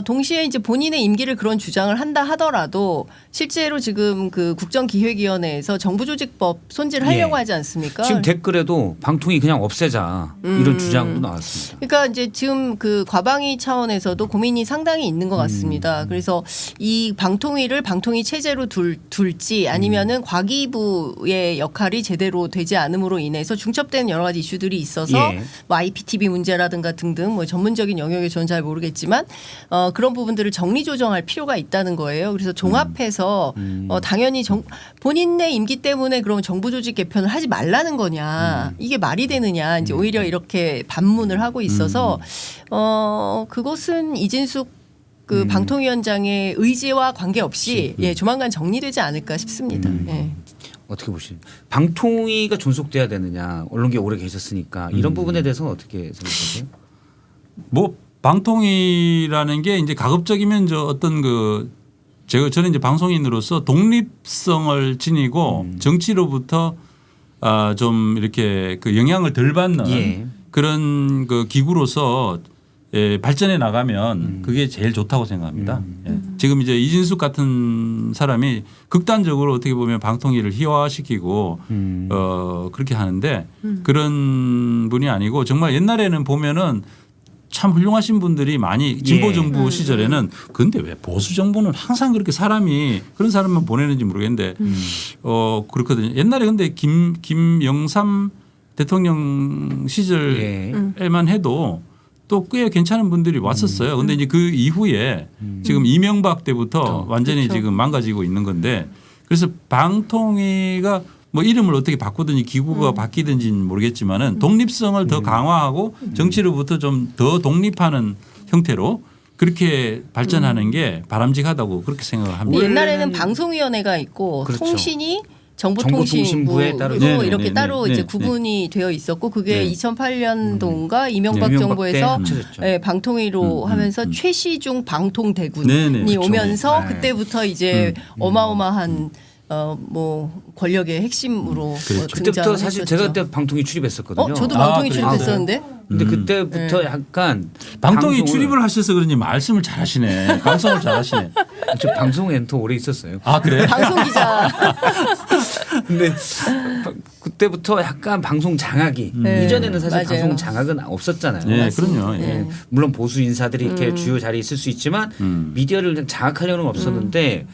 C: 동시에 이제 본인의 임기를 그런 주장을 한다 하더라도 실제로 지금 그 국정기획위원회에서 정부조직법 손질을 하려고
A: 예.
C: 하지 않습니까?
A: 지금 댓글에도 방통위 그냥 없애자 이런 주장도 나왔습니다.
C: 그러니까 이제 지금 그 과방위 차원에서도 고민이 상당히 있는 것 같습니다. 그래서 이 방통위를 방통위 체제로 둘지 아니면은 과기부의 역할이 제대로 되지 않음으로 인해서 중첩된 여러 가지 이슈들이 있어서
A: 예.
C: 뭐 IPTV 문제라든가 등등 뭐 전문적인 영역에 저는 잘 모르겠지만 그런 부분들을 정리 조정할 필요가 있다는 거예요. 그래서 종합해서 당연히 본인의 임기 때문에 그럼 정부 조직 개편을 하지 말라는 거냐 이게 말이 되느냐 이제 오히려 이렇게 반문을 하고 있어서 그것은 이진숙 그 방통위원장의 의지와 관계없이 예, 조만간 정리되지 않을까 싶습니다. 예.
A: 어떻게 보시나요? 방통위가 존속돼야 되느냐? 언론계에 오래 계셨으니까 이런 부분에 대해서는 어떻게 생각하세요?
B: 뭐 방통위라는 게 이제 가급적이면 저 어떤 그 저는 이제 방송인으로서 독립성을 지니고 정치로부터 좀 이렇게 그 영향을 덜 받는
A: 예.
B: 그런 그 기구로서 발전해 나가면 그게 제일 좋다고 생각합니다. 예. 지금 이제 이진숙 같은 사람이 극단적으로 어떻게 보면 방통위를 희화화시키고 그렇게 하는데 그런 분이 아니고 정말 옛날에는 보면은 참 훌륭하신 분들이 많이 진보 정부 시절에는 근데 왜 보수 정부는 항상 그렇게 사람이 그런 사람만 보내는지 모르겠는데 그렇거든요. 옛날에 근데 김영삼 대통령 시절에만 해도 또 꽤 괜찮은 분들이 왔었어요. 근데 이제 그 이후에 지금 이명박 때부터 완전히
C: 그렇죠.
B: 지금 망가지고 있는 건데 그래서 방통위가 뭐 이름을 어떻게 바꾸든지 기구가 바뀌든지는 모르겠지만은 독립성을 더 강화하고 정치로부터 좀 더 독립하는 형태로 그렇게 발전하는 게 바람직하다고 그렇게 생각을 합니다.
C: 옛날에는 방송위원회가 있고
A: 그렇죠.
C: 통신이
A: 정보통신부에
C: 정보통신부로
A: 따로
B: 네네네네.
C: 이렇게 따로 이제
B: 네.
C: 구분이 되어 있었고 그게
B: 네.
C: 2008년도인가 이명박
A: 이명박
C: 정부에서
A: 때 합쳐졌죠.
C: 예, 방통위로 하면서 최시중 방통대군이
B: 네네. 그렇죠.
C: 오면서
A: 네.
C: 그때부터 이제 어마어마한 뭐 권력의 핵심으로
A: 그때부터 사실
C: 등장했었죠.
A: 제가 그때 방통위 출입했었거든요.
C: 저도
B: 아,
C: 방통위
B: 그래요?
C: 출입했었는데
A: 근데 그때부터 약간
B: 방통위
A: 방송을-
B: 출입을 하셔서 그런지 말씀을 잘하시네. 방송을 잘하시네.
A: 저 방송에 더 오래 있었어요.
B: 아 그래?
C: 방송 기자
A: 근데 그때부터 약간 방송 장악이 이전에는 사실
C: 맞아요.
A: 방송 장악은 없었잖아요.
B: 네, 그럼요. 예.
A: 예. 물론 보수 인사들이 이렇게 주요 자리에 있을 수 있지만 미디어를 장악하려는 없었는데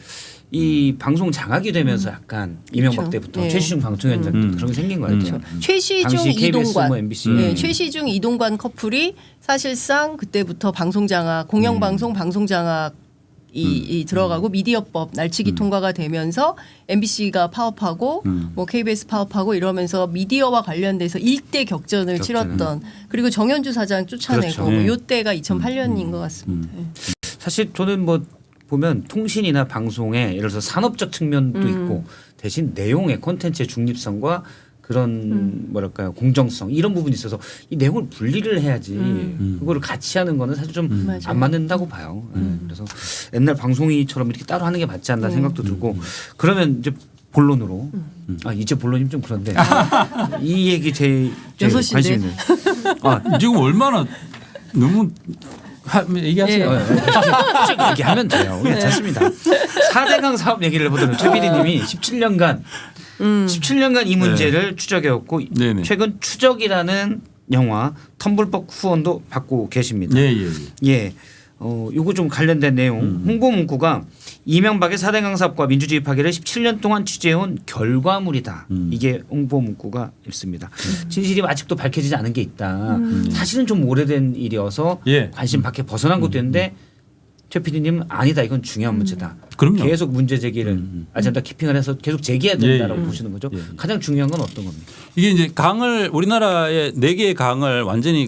A: 이 방송 장악이 되면서 약간 이명박
C: 그렇죠.
A: 때부터
C: 예.
A: 최시중 방통위원장도 그런 게 생긴 것 같아요.
C: 최시중
A: 당시 KBS
C: 이동관,
A: 뭐 MBC.
C: 최시중 이동관 커플이 사실상 그때부터 방송 장악, 공영방송 방송 장악 이 들어가고 미디어법 날치기 통과가 되면서 MBC가 파업하고 뭐 KBS 파업하고 이러면서 미디어와 관련돼서 일대 격전을 치렀던 그리고 정현주 사장 쫓아내고
A: 그렇죠.
C: 뭐
B: 네.
C: 요때가 2008년인 것 같습니다.
A: 사실 저는 뭐 보면 통신이나 방송에 예를 들어서 산업적 측면도 있고 대신 내용의 콘텐츠의 중립성과 그 그런 뭐랄까요 공정성 이런 부분이 있어서 이 내용을 분리를 해야지 그거를 같이 하는 거는 사실 좀
C: 맞아요.
A: 안 맞는다고 봐요. 그래서 옛날 방송위처럼 이렇게 따로 하는 게 맞지 않나 생각도 들고 그러면 이제 본론으로 이제 본론이면 좀 그런데 이 얘기 제일
C: 6시인데.
A: 관심 있는
B: 지금 얼마나 너무 얘기하세요.
A: 쭉 얘기하면 돼요. 괜찮습니다. 4대강 사업 얘기를 해보도록 최 PD님이 17년간 이 문제를 추적해왔고
B: 네네.
A: 최근 추적이라는 영화 텀블벅 후원도 받고 계십니다.
B: 예, 예, 예.
A: 예. 요거 좀 관련된 내용 홍보 문구가 이명박의 4대강 사업과 민주주의 파괴를 17년 동안 취재해온 결과물이다. 이게 홍보 문구가 있습니다. 진실이 아직도 밝혀지지 않은 게 있다. 사실은 좀 오래된 일이어서
B: 예.
A: 관심 밖에 벗어난 것도 있는데 최 PD님은 아니다. 이건 중요한 문제다.
B: 그럼요.
A: 계속 문제 제기를 아젠다 키핑을 해서 계속 제기해야 된다라고 보시는 거죠.
B: 예, 예.
A: 가장 중요한 건 어떤 겁니까?
B: 이게 이제 강을 우리나라의 4개의 강을 완전히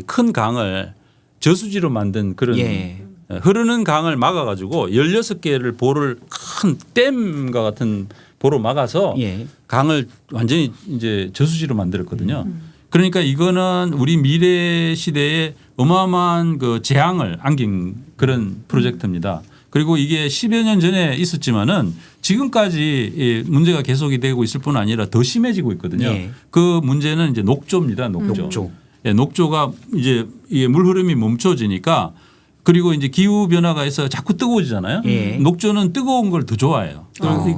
B: 큰 강을 저수지로 만든 그런
A: 예.
B: 흐르는 강을 막아가지고 16개를 보를 큰 댐과 같은 보로 막아서
A: 예.
B: 강을 완전히 이제 저수지로 만들었거든요. 그러니까 이거는 우리 미래 시대에 어마어마한 재앙을 안긴 그런 프로젝트입니다. 그리고 이게 10여 년 전에 있었지만은 지금까지 이 문제가 계속이 되고 있을 뿐 아니라 더 심해지고 있거든요.
A: 예.
B: 그 문제는 이제 녹조입니다. 녹조.
A: 녹조.
B: 예, 녹조가 이제 이게 물 흐름이 멈춰지니까 그리고 이제 기후 변화가 해서 자꾸 뜨거워지잖아요.
A: 예.
B: 녹조는 뜨거운 걸 더 좋아해요.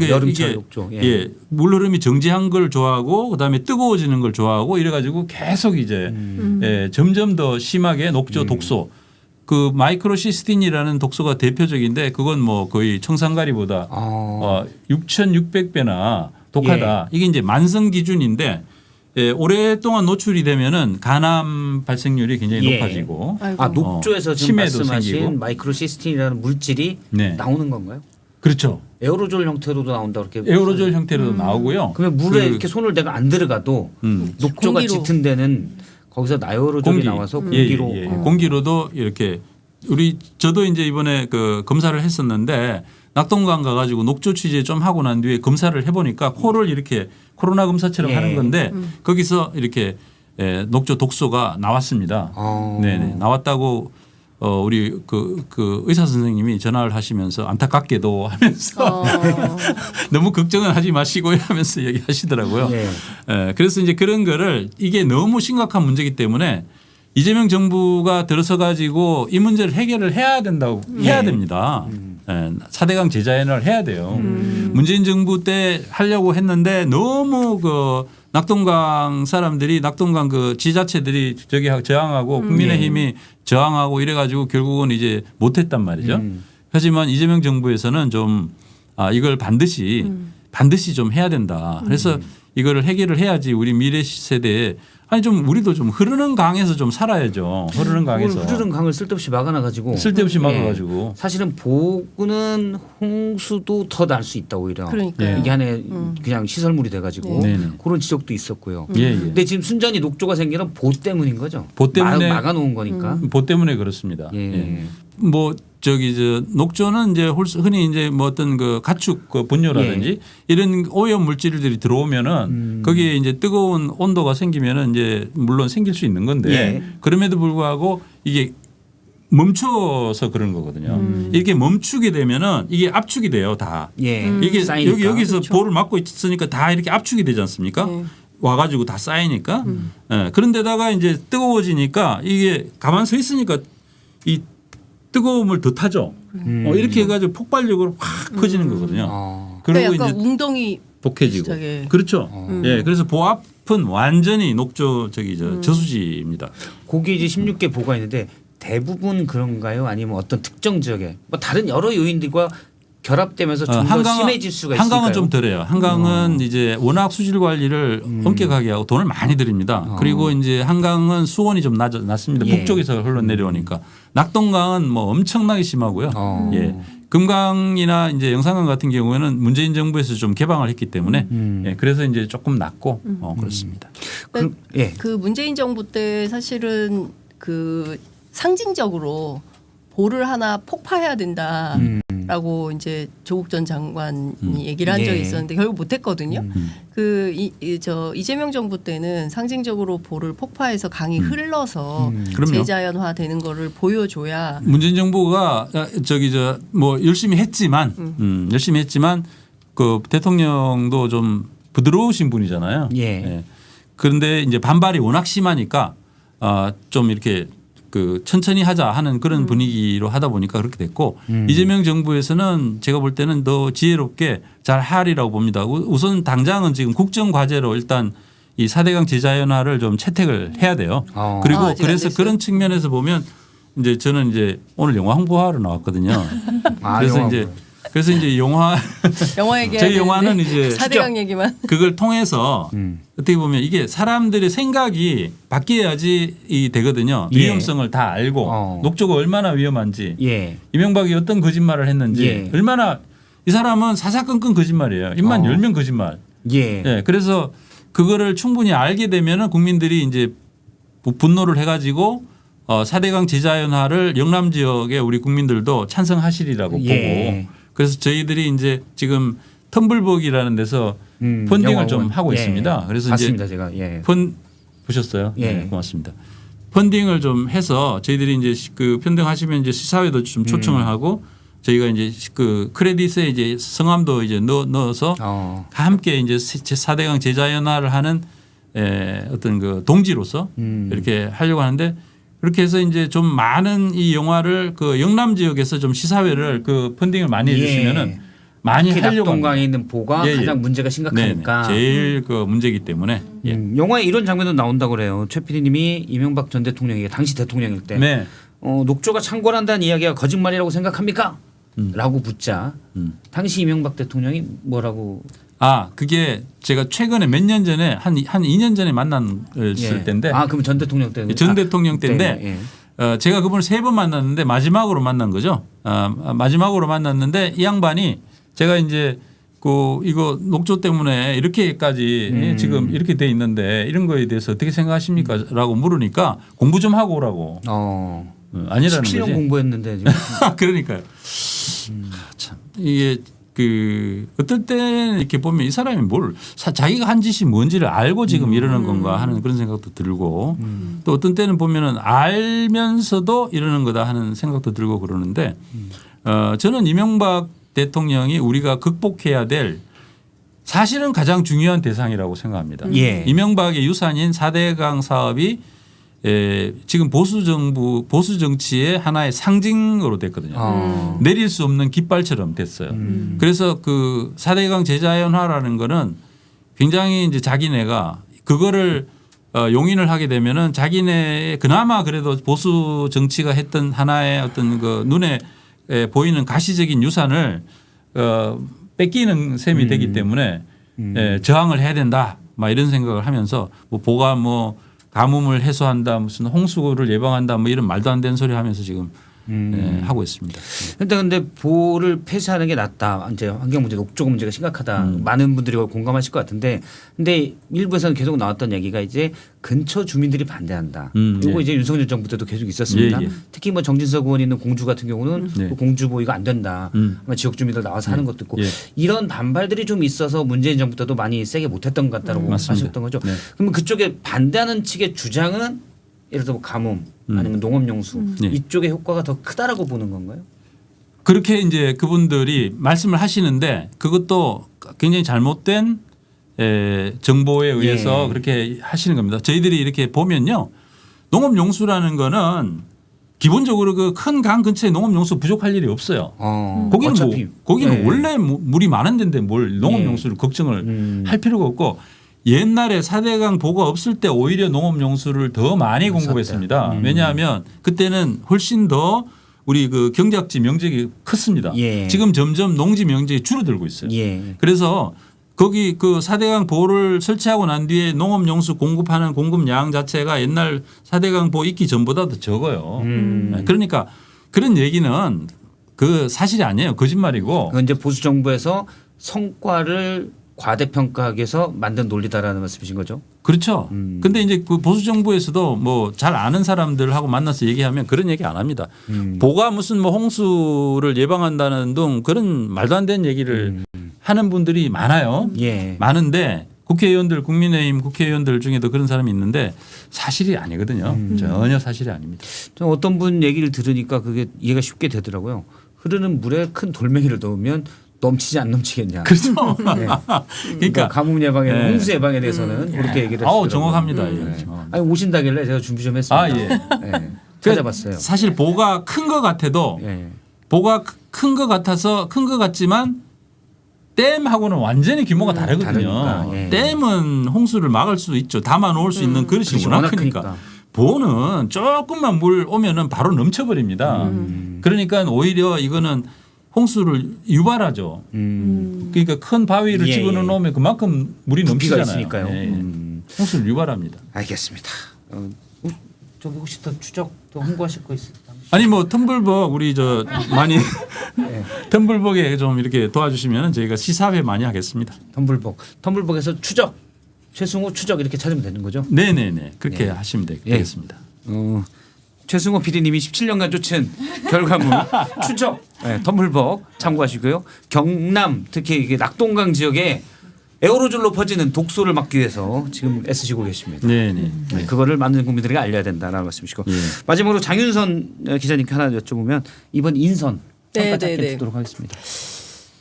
A: 여름철 녹조. 예.
B: 물 흐름이 정지한 걸 좋아하고 그다음에 뜨거워지는 걸 좋아하고 이래가지고 계속 이제 점점 더 심하게 녹조 독소. 그 마이크로시스틴이라는 독소가 대표적인데 그건 뭐 거의 청산가리보다 6,600배나 독하다. 이게 이제 만성 기준인데 오랫동안 노출이 되면은 간암 발생률이 굉장히
A: 예.
B: 높아지고
C: 아이고.
A: 녹조에서 지금
B: 치매도
A: 말씀하신
B: 생기고.
A: 마이크로시스틴이라는 물질이
B: 네.
A: 나오는 건가요?
B: 그렇죠.
A: 에어로졸 형태로도 나온다 그렇게.
B: 에어로졸 형태로도 나오고요.
A: 그러면 물에 이렇게 손을 내가 안 들어가도 녹조가
C: 공기로.
A: 짙은 데는 거기서 에어로졸이 나와서 공기로.
B: 예, 예. 공기로도 이렇게 저도 이제 이번에 검사를 했었는데 낙동강 가가지고 녹조 취재 좀 하고 난 뒤에 검사를 해보니까 코를 이렇게 코로나 검사처럼
A: 예.
B: 하는 건데 거기서 이렇게 녹조 독소가 나왔습니다. 네네 나왔다고 우리 그 의사 선생님이 전화를 하시면서 안타깝게도 하면서 너무 걱정은 하지 마시고요 하면서 얘기하시더라고요.
A: 예.
B: 그래서 이제 그런 거를 이게 너무 심각한 문제이기 때문에 이재명 정부가 들어서 가지고 이 문제를 해결을 해야 된다고 해야 됩니다. 4대강 재자연을 해야 돼요. 문재인 정부 때 하려고 했는데 너무 낙동강 사람들이 낙동강 지자체들이 저항하고 국민의힘이 저항하고 이래가지고 결국은 이제 못했단 말이죠. 하지만 이재명 정부에서는 좀 이걸 반드시 좀 해야 된다. 그래서 이거를 해결을 해야지 우리 미래 세대에 우리도 좀 흐르는 강에서 좀 살아야죠. 흐르는 강에서.
A: 흐르는 강을 쓸데없이 막아놔가지고.
B: 쓸데없이 막아가지고.
A: 사실은 보고는 홍수도 더 날 수 있다 오히려.
C: 그러니까요.
A: 이게 안에 그냥 시설물이 돼가지고
B: 네네.
A: 그런 지적도 있었고요.
B: 예, 예.
A: 근데 지금 순전히 녹조가 생기는 보 때문인 거죠.
B: 보 때문에
A: 막아놓은 거니까.
B: 보 때문에 그렇습니다.
A: 예.
B: 예. 녹조는 이제 흔히 이제 뭐 어떤 가축 분뇨라든지 이런 오염 물질들이 들어오면은 거기에 이제 뜨거운 온도가 생기면은 이제 물론 생길 수 있는 건데
A: 예.
B: 그럼에도 불구하고 이게 멈춰서 그런 거거든요. 이렇게 멈추게 되면은 이게 압축이 돼요, 다.
A: 예.
B: 이게
A: 쌓이니까.
B: 여기서 볼을 막고 있으니까 다 이렇게 압축이 되지 않습니까? 와가지고 다 쌓이니까. 예. 그런데다가 이제 뜨거워지니까 이게 가만 서 있으니까 이 뜨거움을 더 타죠. 이렇게 해가지고 폭발력으로 확 커지는 거거든요.
C: 그러니까
B: 그리고
C: 약간
B: 이제
C: 웅덩이
B: 독해지고.
C: 비슷하게.
B: 그렇죠. 예. 그래서 보 앞은 완전히 녹조 저수지입니다.
A: 거기 이제 16개 보가 있는데 대부분 그런가요? 아니면 어떤 특정 지역에 뭐 다른 여러 요인들과 결합되면서 좀 더 심해질 수가 있을까요?
B: 한강은 좀 덜해요. 한강은 이제 워낙 수질 관리를 엄격하게 하고 돈을 많이 들입니다. 그리고 이제 한강은 수온이 좀 낮습니다.
A: 예.
B: 북쪽에서 흘러내려오니까. 낙동강은 뭐 엄청나게 심하고요. 예. 금강이나 이제 영산강 같은 경우에는 문재인 정부에서 좀 개방을 했기 때문에 예. 그래서 이제 조금 낮고 그렇습니다.
A: 예.
C: 그 문재인 정부 때 사실은 상징적으로 볼을 하나 폭파해야 된다. 라고 이제 조국 전 장관이 얘기를 한 적이
A: 예.
C: 있었는데 결국 못했거든요. 이재명 정부 때는 상징적으로 볼을 폭파해서 강이 흘러서
B: 그럼요.
C: 재자연화되는 거를 보여줘야
B: 문재인 정부가 뭐 열심히 했지만 그 대통령도 좀 부드러우신 분이잖아요.
A: 예.
B: 그런데 이제 반발이 워낙 심하니까 좀 이렇게 그 천천히 하자 하는 그런 분위기로 하다 보니까 그렇게 됐고 이재명 정부에서는 제가 볼 때는 더 지혜롭게 잘 하리라고 봅니다. 우선 당장은 지금 국정 과제로 일단 이 4대강 재자연화를 좀 채택을 해야 돼요. 그리고
C: 아직 안
B: 그래서
C: 됐어요?
B: 그런 측면에서 보면 이제 저는 이제 오늘 영화 홍보하러 나왔거든요. 그래서 이제 영화
C: 영화
B: 저희 영화는 이제
C: 4대강 얘기만
B: 그걸 통해서 어떻게 보면 이게 사람들의 생각이 바뀌어야지 이 되거든요.
A: 예.
B: 위험성을 다 알고 녹조가 얼마나 위험한지
A: 예.
B: 이명박이 어떤 거짓말을 했는지
A: 예.
B: 얼마나 이 사람은 사사건건 거짓말이에요. 입만 열면 거짓말.
A: 예.
B: 예. 그래서 그거를 충분히 알게 되면은 국민들이 이제 분노를 해가지고 4대강 재자연화를 영남 지역의 우리 국민들도 찬성하시리라고
A: 예.
B: 보고 그래서 저희들이 이제 지금 텀블벅이라는 데서 펀딩을 좀 하고
A: 예.
B: 있습니다. 그래서
A: 봤습니다
B: 이제
A: 제가. 예.
B: 보셨어요?
A: 예.
B: 네, 고맙습니다. 펀딩을 좀 해서 저희들이 이제 그 펀딩하시면 이제 시사회도 좀 초청을 하고 저희가 이제 그 크레딧에 이제 성함도 이제 넣어서 함께 이제 4대강 재자연화를 하는 어떤 그 동지로서 이렇게 하려고 하는데 그렇게 해서 이제 좀 많은 이 영화를 그 영남 지역에서 좀 시사회를 그 펀딩을 많이 해주시면은 많이 하려고
A: 낙동강에 있는 보가
B: 예, 예.
A: 가장 문제가 심각하니까.
B: 네네. 제일 그 문제이기 때문에
A: 영화에 이런 장면도 나온다고 그래요. 최 PD님이 이명박 전 대통령이 당시 대통령일 때
B: 네.
A: 녹조가 창궐한다는 이야기가 거짓말이라고 생각합니까? 라고 묻자 당시 이명박 대통령이 뭐라고
B: 그게 제가 최근에 몇 년 전에 한 2년 전에 만났을 때인데
A: 그럼 전 대통령 때
B: 전 대통령 때인데 제가 그분을 3번 만났는데 마지막으로 만난 거죠. 마지막으로 만났는데 이 양반이 제가 이제 이거 녹조 때문에 이렇게까지 지금 이렇게 돼 있는데 이런 거에 대해서 어떻게 생각하십니까? 라고 물으니까 공부 좀 하고 오라고. 아니라는
A: 17년
B: 거지.
A: 공부했는데 지금.
B: 그러니까요. 참 이게 어떨 때는 이렇게 보면 이 사람이 자기가 한 짓이 뭔지를 알고 지금 이러는 건가 하는 그런 생각도 들고 또 어떤 때는 보면은 알면서도 이러는 거다 하는 생각도 들고 그러는데 저는 이명박 대통령이 우리가 극복해야 될 사실은 가장 중요한 대상이라고 생각합니다.
A: 예.
B: 이명박의 유산인 4대강 사업이 지금 보수 정치의 하나의 상징으로 됐거든요. 내릴 수 없는 깃발처럼 됐어요. 그래서 그 4대강 재자연화라는 거는 굉장히 이제 자기네가 그거를 용인을 하게 되면은 자기네 그나마 그래도 보수 정치가 했던 하나의 어떤 그 눈에 보이는 가시적인 유산을 뺏기는 셈이 되기 때문에 저항을 해야 된다. 막 이런 생각을 하면서 보가 가뭄을 해소한다 무슨 홍수를 예방한다 뭐 이런 말도 안 되는 소리 하면서 지금 하고 있습니다.
A: 근데 보를 폐쇄하는 게 낫다. 이제 환경 문제, 녹조 문제가 심각하다. 많은 분들이 공감하실 것 같은데, 근데 일부에서는 계속 나왔던 얘기가 이제 근처 주민들이 반대한다. 이거 이제 윤석열 정부 때도 계속 있었습니다. 특히 뭐 정진석 의원이 있는 공주 같은 경우는 뭐 공주보 이거 안 된다. 지역 주민들 나와서 하는 것도 있고 이런 반발들이 좀 있어서 문재인 정부 때도 많이 세게 못했던 것 같다고 하셨던 거죠. 그러면 그쪽에 반대하는 측의 주장은 예를 들어 가뭄 아니면 농업용수 이쪽의 효과가 더 크다라고 보는 건가요?
B: 그렇게 이제 그분들이 말씀을 하시는데 그것도 굉장히 잘못된 정보에 의해서 그렇게 하시는 겁니다. 저희들이 이렇게 보면요. 농업용수라는 거는 기본적으로 그 큰 강 근처에 농업용수 부족할 일이 없어요. 거기는 원래 물이 많은 데인데 뭘 농업용수를 걱정을 할 필요가 없고 옛날에 4대강 보가 없을 때 오히려 농업용수를 더 많이 공급했습니다. 왜냐하면 그때는 훨씬 더 우리 그 경작지 명적이 컸습니다. 지금 점점 농지 명적이 줄어들고 있어요. 그래서 거기 그 4대강 보를 설치하고 난 뒤에 농업용수 공급하는 공급량 자체가 옛날 4대강 보 있기 전보다 더 적어요. 그러니까 그런 얘기는 그 사실이 아니에요. 거짓말이고.
A: 그건 이제 보수 정부에서 성과를 과대평가하기 위해서 만든 논리다라는 말씀이신 거죠?
B: 그렇죠. 근데 이제 그 보수 정부에서도 뭐 잘 아는 사람들하고 만나서 얘기하면 그런 얘기 안 합니다. 보가 무슨 뭐 홍수를 예방한다는 등 그런 말도 안 되는 얘기를 하는 분들이 많아요.
A: 예.
B: 많은데 국회의원들 국민의힘 국회의원들 중에도 그런 사람이 있는데 사실이 아니거든요. 전혀 사실이 아닙니다.
A: 좀 어떤 분 얘기를 들으니까 그게 이해가 쉽게 되더라고요. 흐르는 물에 큰 돌멩이를 넣으면 넘치지 안 넘치겠냐.
B: 그렇죠.
A: 네. 그러니까 가뭄 예방에
B: 네.
A: 홍수 예방에 대해서는 그렇게 얘기를 했어요.
B: 정확합니다. 예,
A: 네.
B: 정확합니다.
A: 아니 오신다길래 제가 준비 좀 했습니다.
B: 아, 예.
A: 네. 찾아봤어요.
B: 사실 보가 큰 것 같아도
A: 예.
B: 보가 큰 것 같아서 큰 것 같지만 댐하고는 완전히 규모가 다르거든요.
A: 다르니까, 예.
B: 댐은 홍수를 막을 수도 있죠. 담아 놓을 수 있는 그릇이
A: 그렇죠.
B: 워낙
A: 워낙
B: 크니까.
A: 크니까.
B: 보는 조금만 물 오면은 바로 넘쳐버립니다. 그러니까 오히려 이거는 홍수를 유발하죠. 그러니까 큰 바위를
A: 예,
B: 집어넣으면 그만큼 물이
A: 부피가
B: 넘치잖아요.
A: 있으니까요.
B: 예, 예. 홍수를 유발합니다.
A: 알겠습니다. 저기 혹시 더 추적 더 홍보하실 거 있어요?
B: 아니 뭐 텀블벅 우리 저 많이 텀블벅에 좀 이렇게 도와주시면 저희가 시사회 많이 하겠습니다.
A: 텀블벅에서 추적 최승호 추적 이렇게 찾으면 되는 거죠?
B: 네네네 그렇게
A: 예.
B: 하시면
A: 예.
B: 되겠습니다.
A: 최승호 PD님이 17년간 쫓은 결과물 추적 텀블벅 참고하시고요. 경남 특히 이게 낙동강 지역에 에어로졸로 퍼지는 독소를 막기 위해서 지금 애쓰시고 계십니다.
B: 네네.
A: 네, 그거를 많은 국민들에게 알려야 된다라는 말씀이시고
B: 예.
A: 마지막으로 장윤선 기자님께 하나 여쭤보면 이번 인선 평가 짧게
C: 네네네.
A: 듣도록 하겠습니다.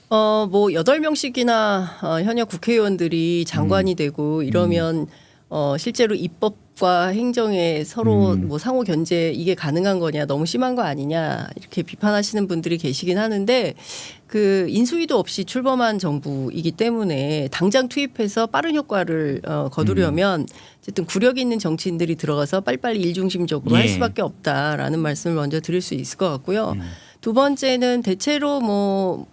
C: 뭐 8명씩이나 현역 국회의원들이 장관이 되고 이러면 실제로 입법과 행정에 서로 뭐 상호 견제 이게 가능한 거냐 너무 심한 거 아니냐 이렇게 비판하시는 분들이 계시긴 하는데 그 인수위도 없이 출범한 정부이기 때문에 당장 투입해서 빠른 효과를 거두려면 어쨌든 구력 있는 정치인들이 들어가서 빨리빨리 일중심적으로 할
A: 예.
C: 수밖에 없다라는 말씀을 먼저 드릴 수 있을 것 같고요. 두 번째는 대체로 뭐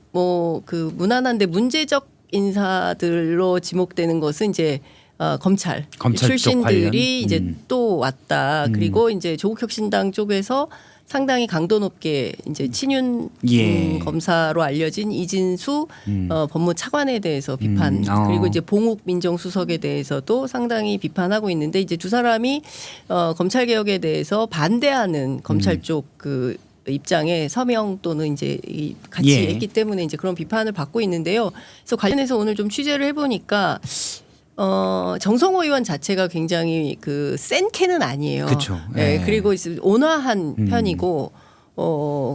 C: 그 무난한데 문제적 인사들로 지목되는 것은 이제 검찰
A: 검찰 쪽
C: 출신들이
A: 관련?
C: 이제 또 왔다. 그리고 이제 조국혁신당 쪽에서 상당히 강도 높게 이제 친윤
A: 예.
C: 검사로 알려진 이진수 법무차관에 대해서 비판 그리고 이제 봉욱 민정수석에 대해서도 상당히 비판하고 있는데 이제 두 사람이 검찰 개혁에 대해서 반대하는 검찰 쪽 그 입장에 서명 또는 이제 같이
A: 예.
C: 했기 때문에 이제 그런 비판을 받고 있는데요. 그래서 관련해서 오늘 좀 취재를 해보니까 정성호 의원 자체가 굉장히 그 센 캐는 아니에요.
A: 그쵸.
C: 예,
A: 예.
C: 그리고 온화한 편이고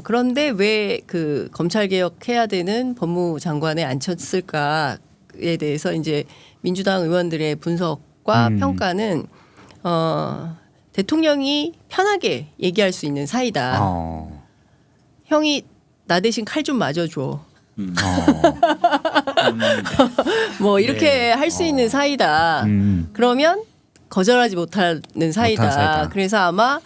C: 그런데 왜 그 검찰 개혁해야 되는 법무장관에 앉혔을까에 대해서 이제 민주당 의원들의 분석과 평가는 대통령이 편하게 얘기할 수 있는 사이다. 형이 나 대신 칼 좀 맞아줘. 뭐 이렇게 할 수 있는 사이다. 그러면 거절하지 못하는 사이다.
A: 못하는 사이다.
C: 그래서 아마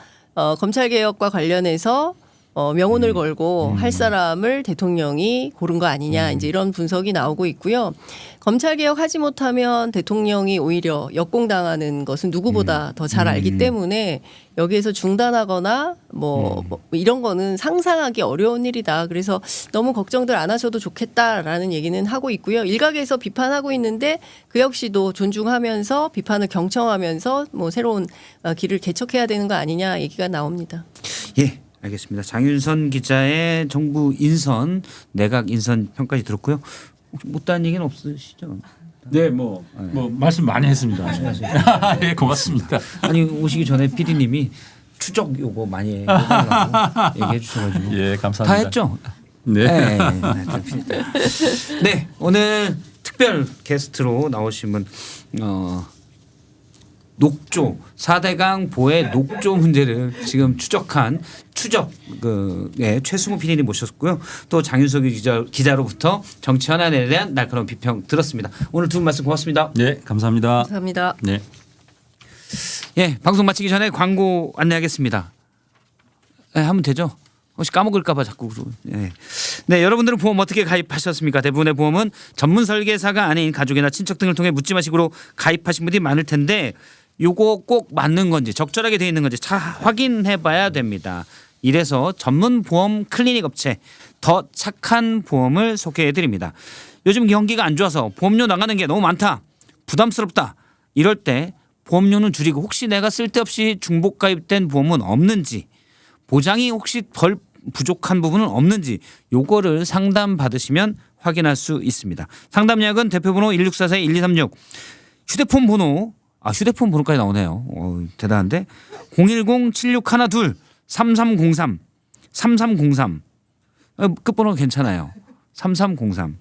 C: 검찰 개혁과 관련해서 명운을 걸고 할 사람을 대통령이 고른 거 아니냐 이제 이런 분석이 나오고 있고요. 검찰 개혁 하지 못하면 대통령이 오히려 역공당하는 것은 누구보다 더 잘 알기 때문에 여기에서 중단하거나 뭐 이런 거는 상상하기 어려운 일이다. 그래서 너무 걱정들 안 하셔도 좋겠다라는 얘기는 하고 있고요. 일각에서 비판하고 있는데 그 역시도 존중하면서 비판을 경청하면서 뭐 새로운 길을 개척해야 되는 거 아니냐 얘기가 나옵니다.
A: 예. 알겠습니다. 장윤선 기자의 정부 인선, 내각 인선 평까지 들었고요. 혹시 못다한 얘기는 없으시죠?
B: 네, 뭐 말씀 많이 했습니다. 예, 고맙습니다.
A: 아니 오시기 전에 PD님이 추적 요거 많이 얘기해 주셔가지고
B: 예, 감사합니다.
A: 다 했죠?
B: 네.
A: 네, 오늘 특별 게스트로 나오신 분 녹조 4대강 보의 녹조 문제를 지금 추적한 최승호 PD님 모셨고요. 또 장윤석 기자로부터 정치 현안에 대한 날카로운 비평 들었습니다. 오늘 두 분 말씀 고맙습니다.
B: 네, 감사합니다.
C: 감사합니다.
B: 네.
A: 예, 방송 마치기 전에 광고 안내하겠습니다. 네, 하면 되죠? 혹시 까먹을까봐 자꾸. 네, 여러분들은 보험 어떻게 가입하셨습니까? 대부분의 보험은 전문 설계사가 아닌 가족이나 친척 등을 통해 묻지마 식으로 가입하신 분들이 많을 텐데 요거 꼭 맞는 건지 적절하게 되어 있는 건지 확인해 봐야 됩니다. 이래서 전문 보험 클리닉 업체 더 착한 보험을 소개해 드립니다. 요즘 경기가 안 좋아서 보험료 나가는 게 너무 많다. 부담스럽다. 이럴 때 보험료는 줄이고 혹시 내가 쓸데없이 중복 가입된 보험은 없는지 보장이 혹시 덜 부족한 부분은 없는지 요거를 상담 받으시면 확인할 수 있습니다. 상담 예약은 대표번호 1644-1236 휴대폰 번호 휴대폰 번호까지 나오네요. 대단한데 010-7612-3303 3303 끝번호가 괜찮아요. 3303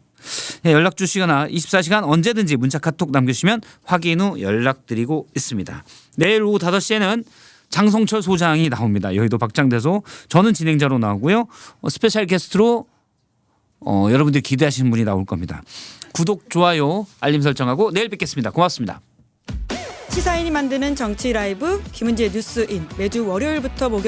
A: 연락 주시거나 24시간 언제든지 문자 카톡 남겨주시면 확인 후 연락드리고 있습니다. 내일 오후 5시에는 장성철 소장이 나옵니다. 여의도 박장대소. 저는 진행자로 나오고요. 스페셜 게스트로 여러분들이 기대하시는 분이 나올 겁니다. 구독, 좋아요, 알림 설정하고 내일 뵙겠습니다. 고맙습니다.
D: 시사인이 만드는 정치 라이브 김은지의 뉴스인 매주 월요일부터 목요일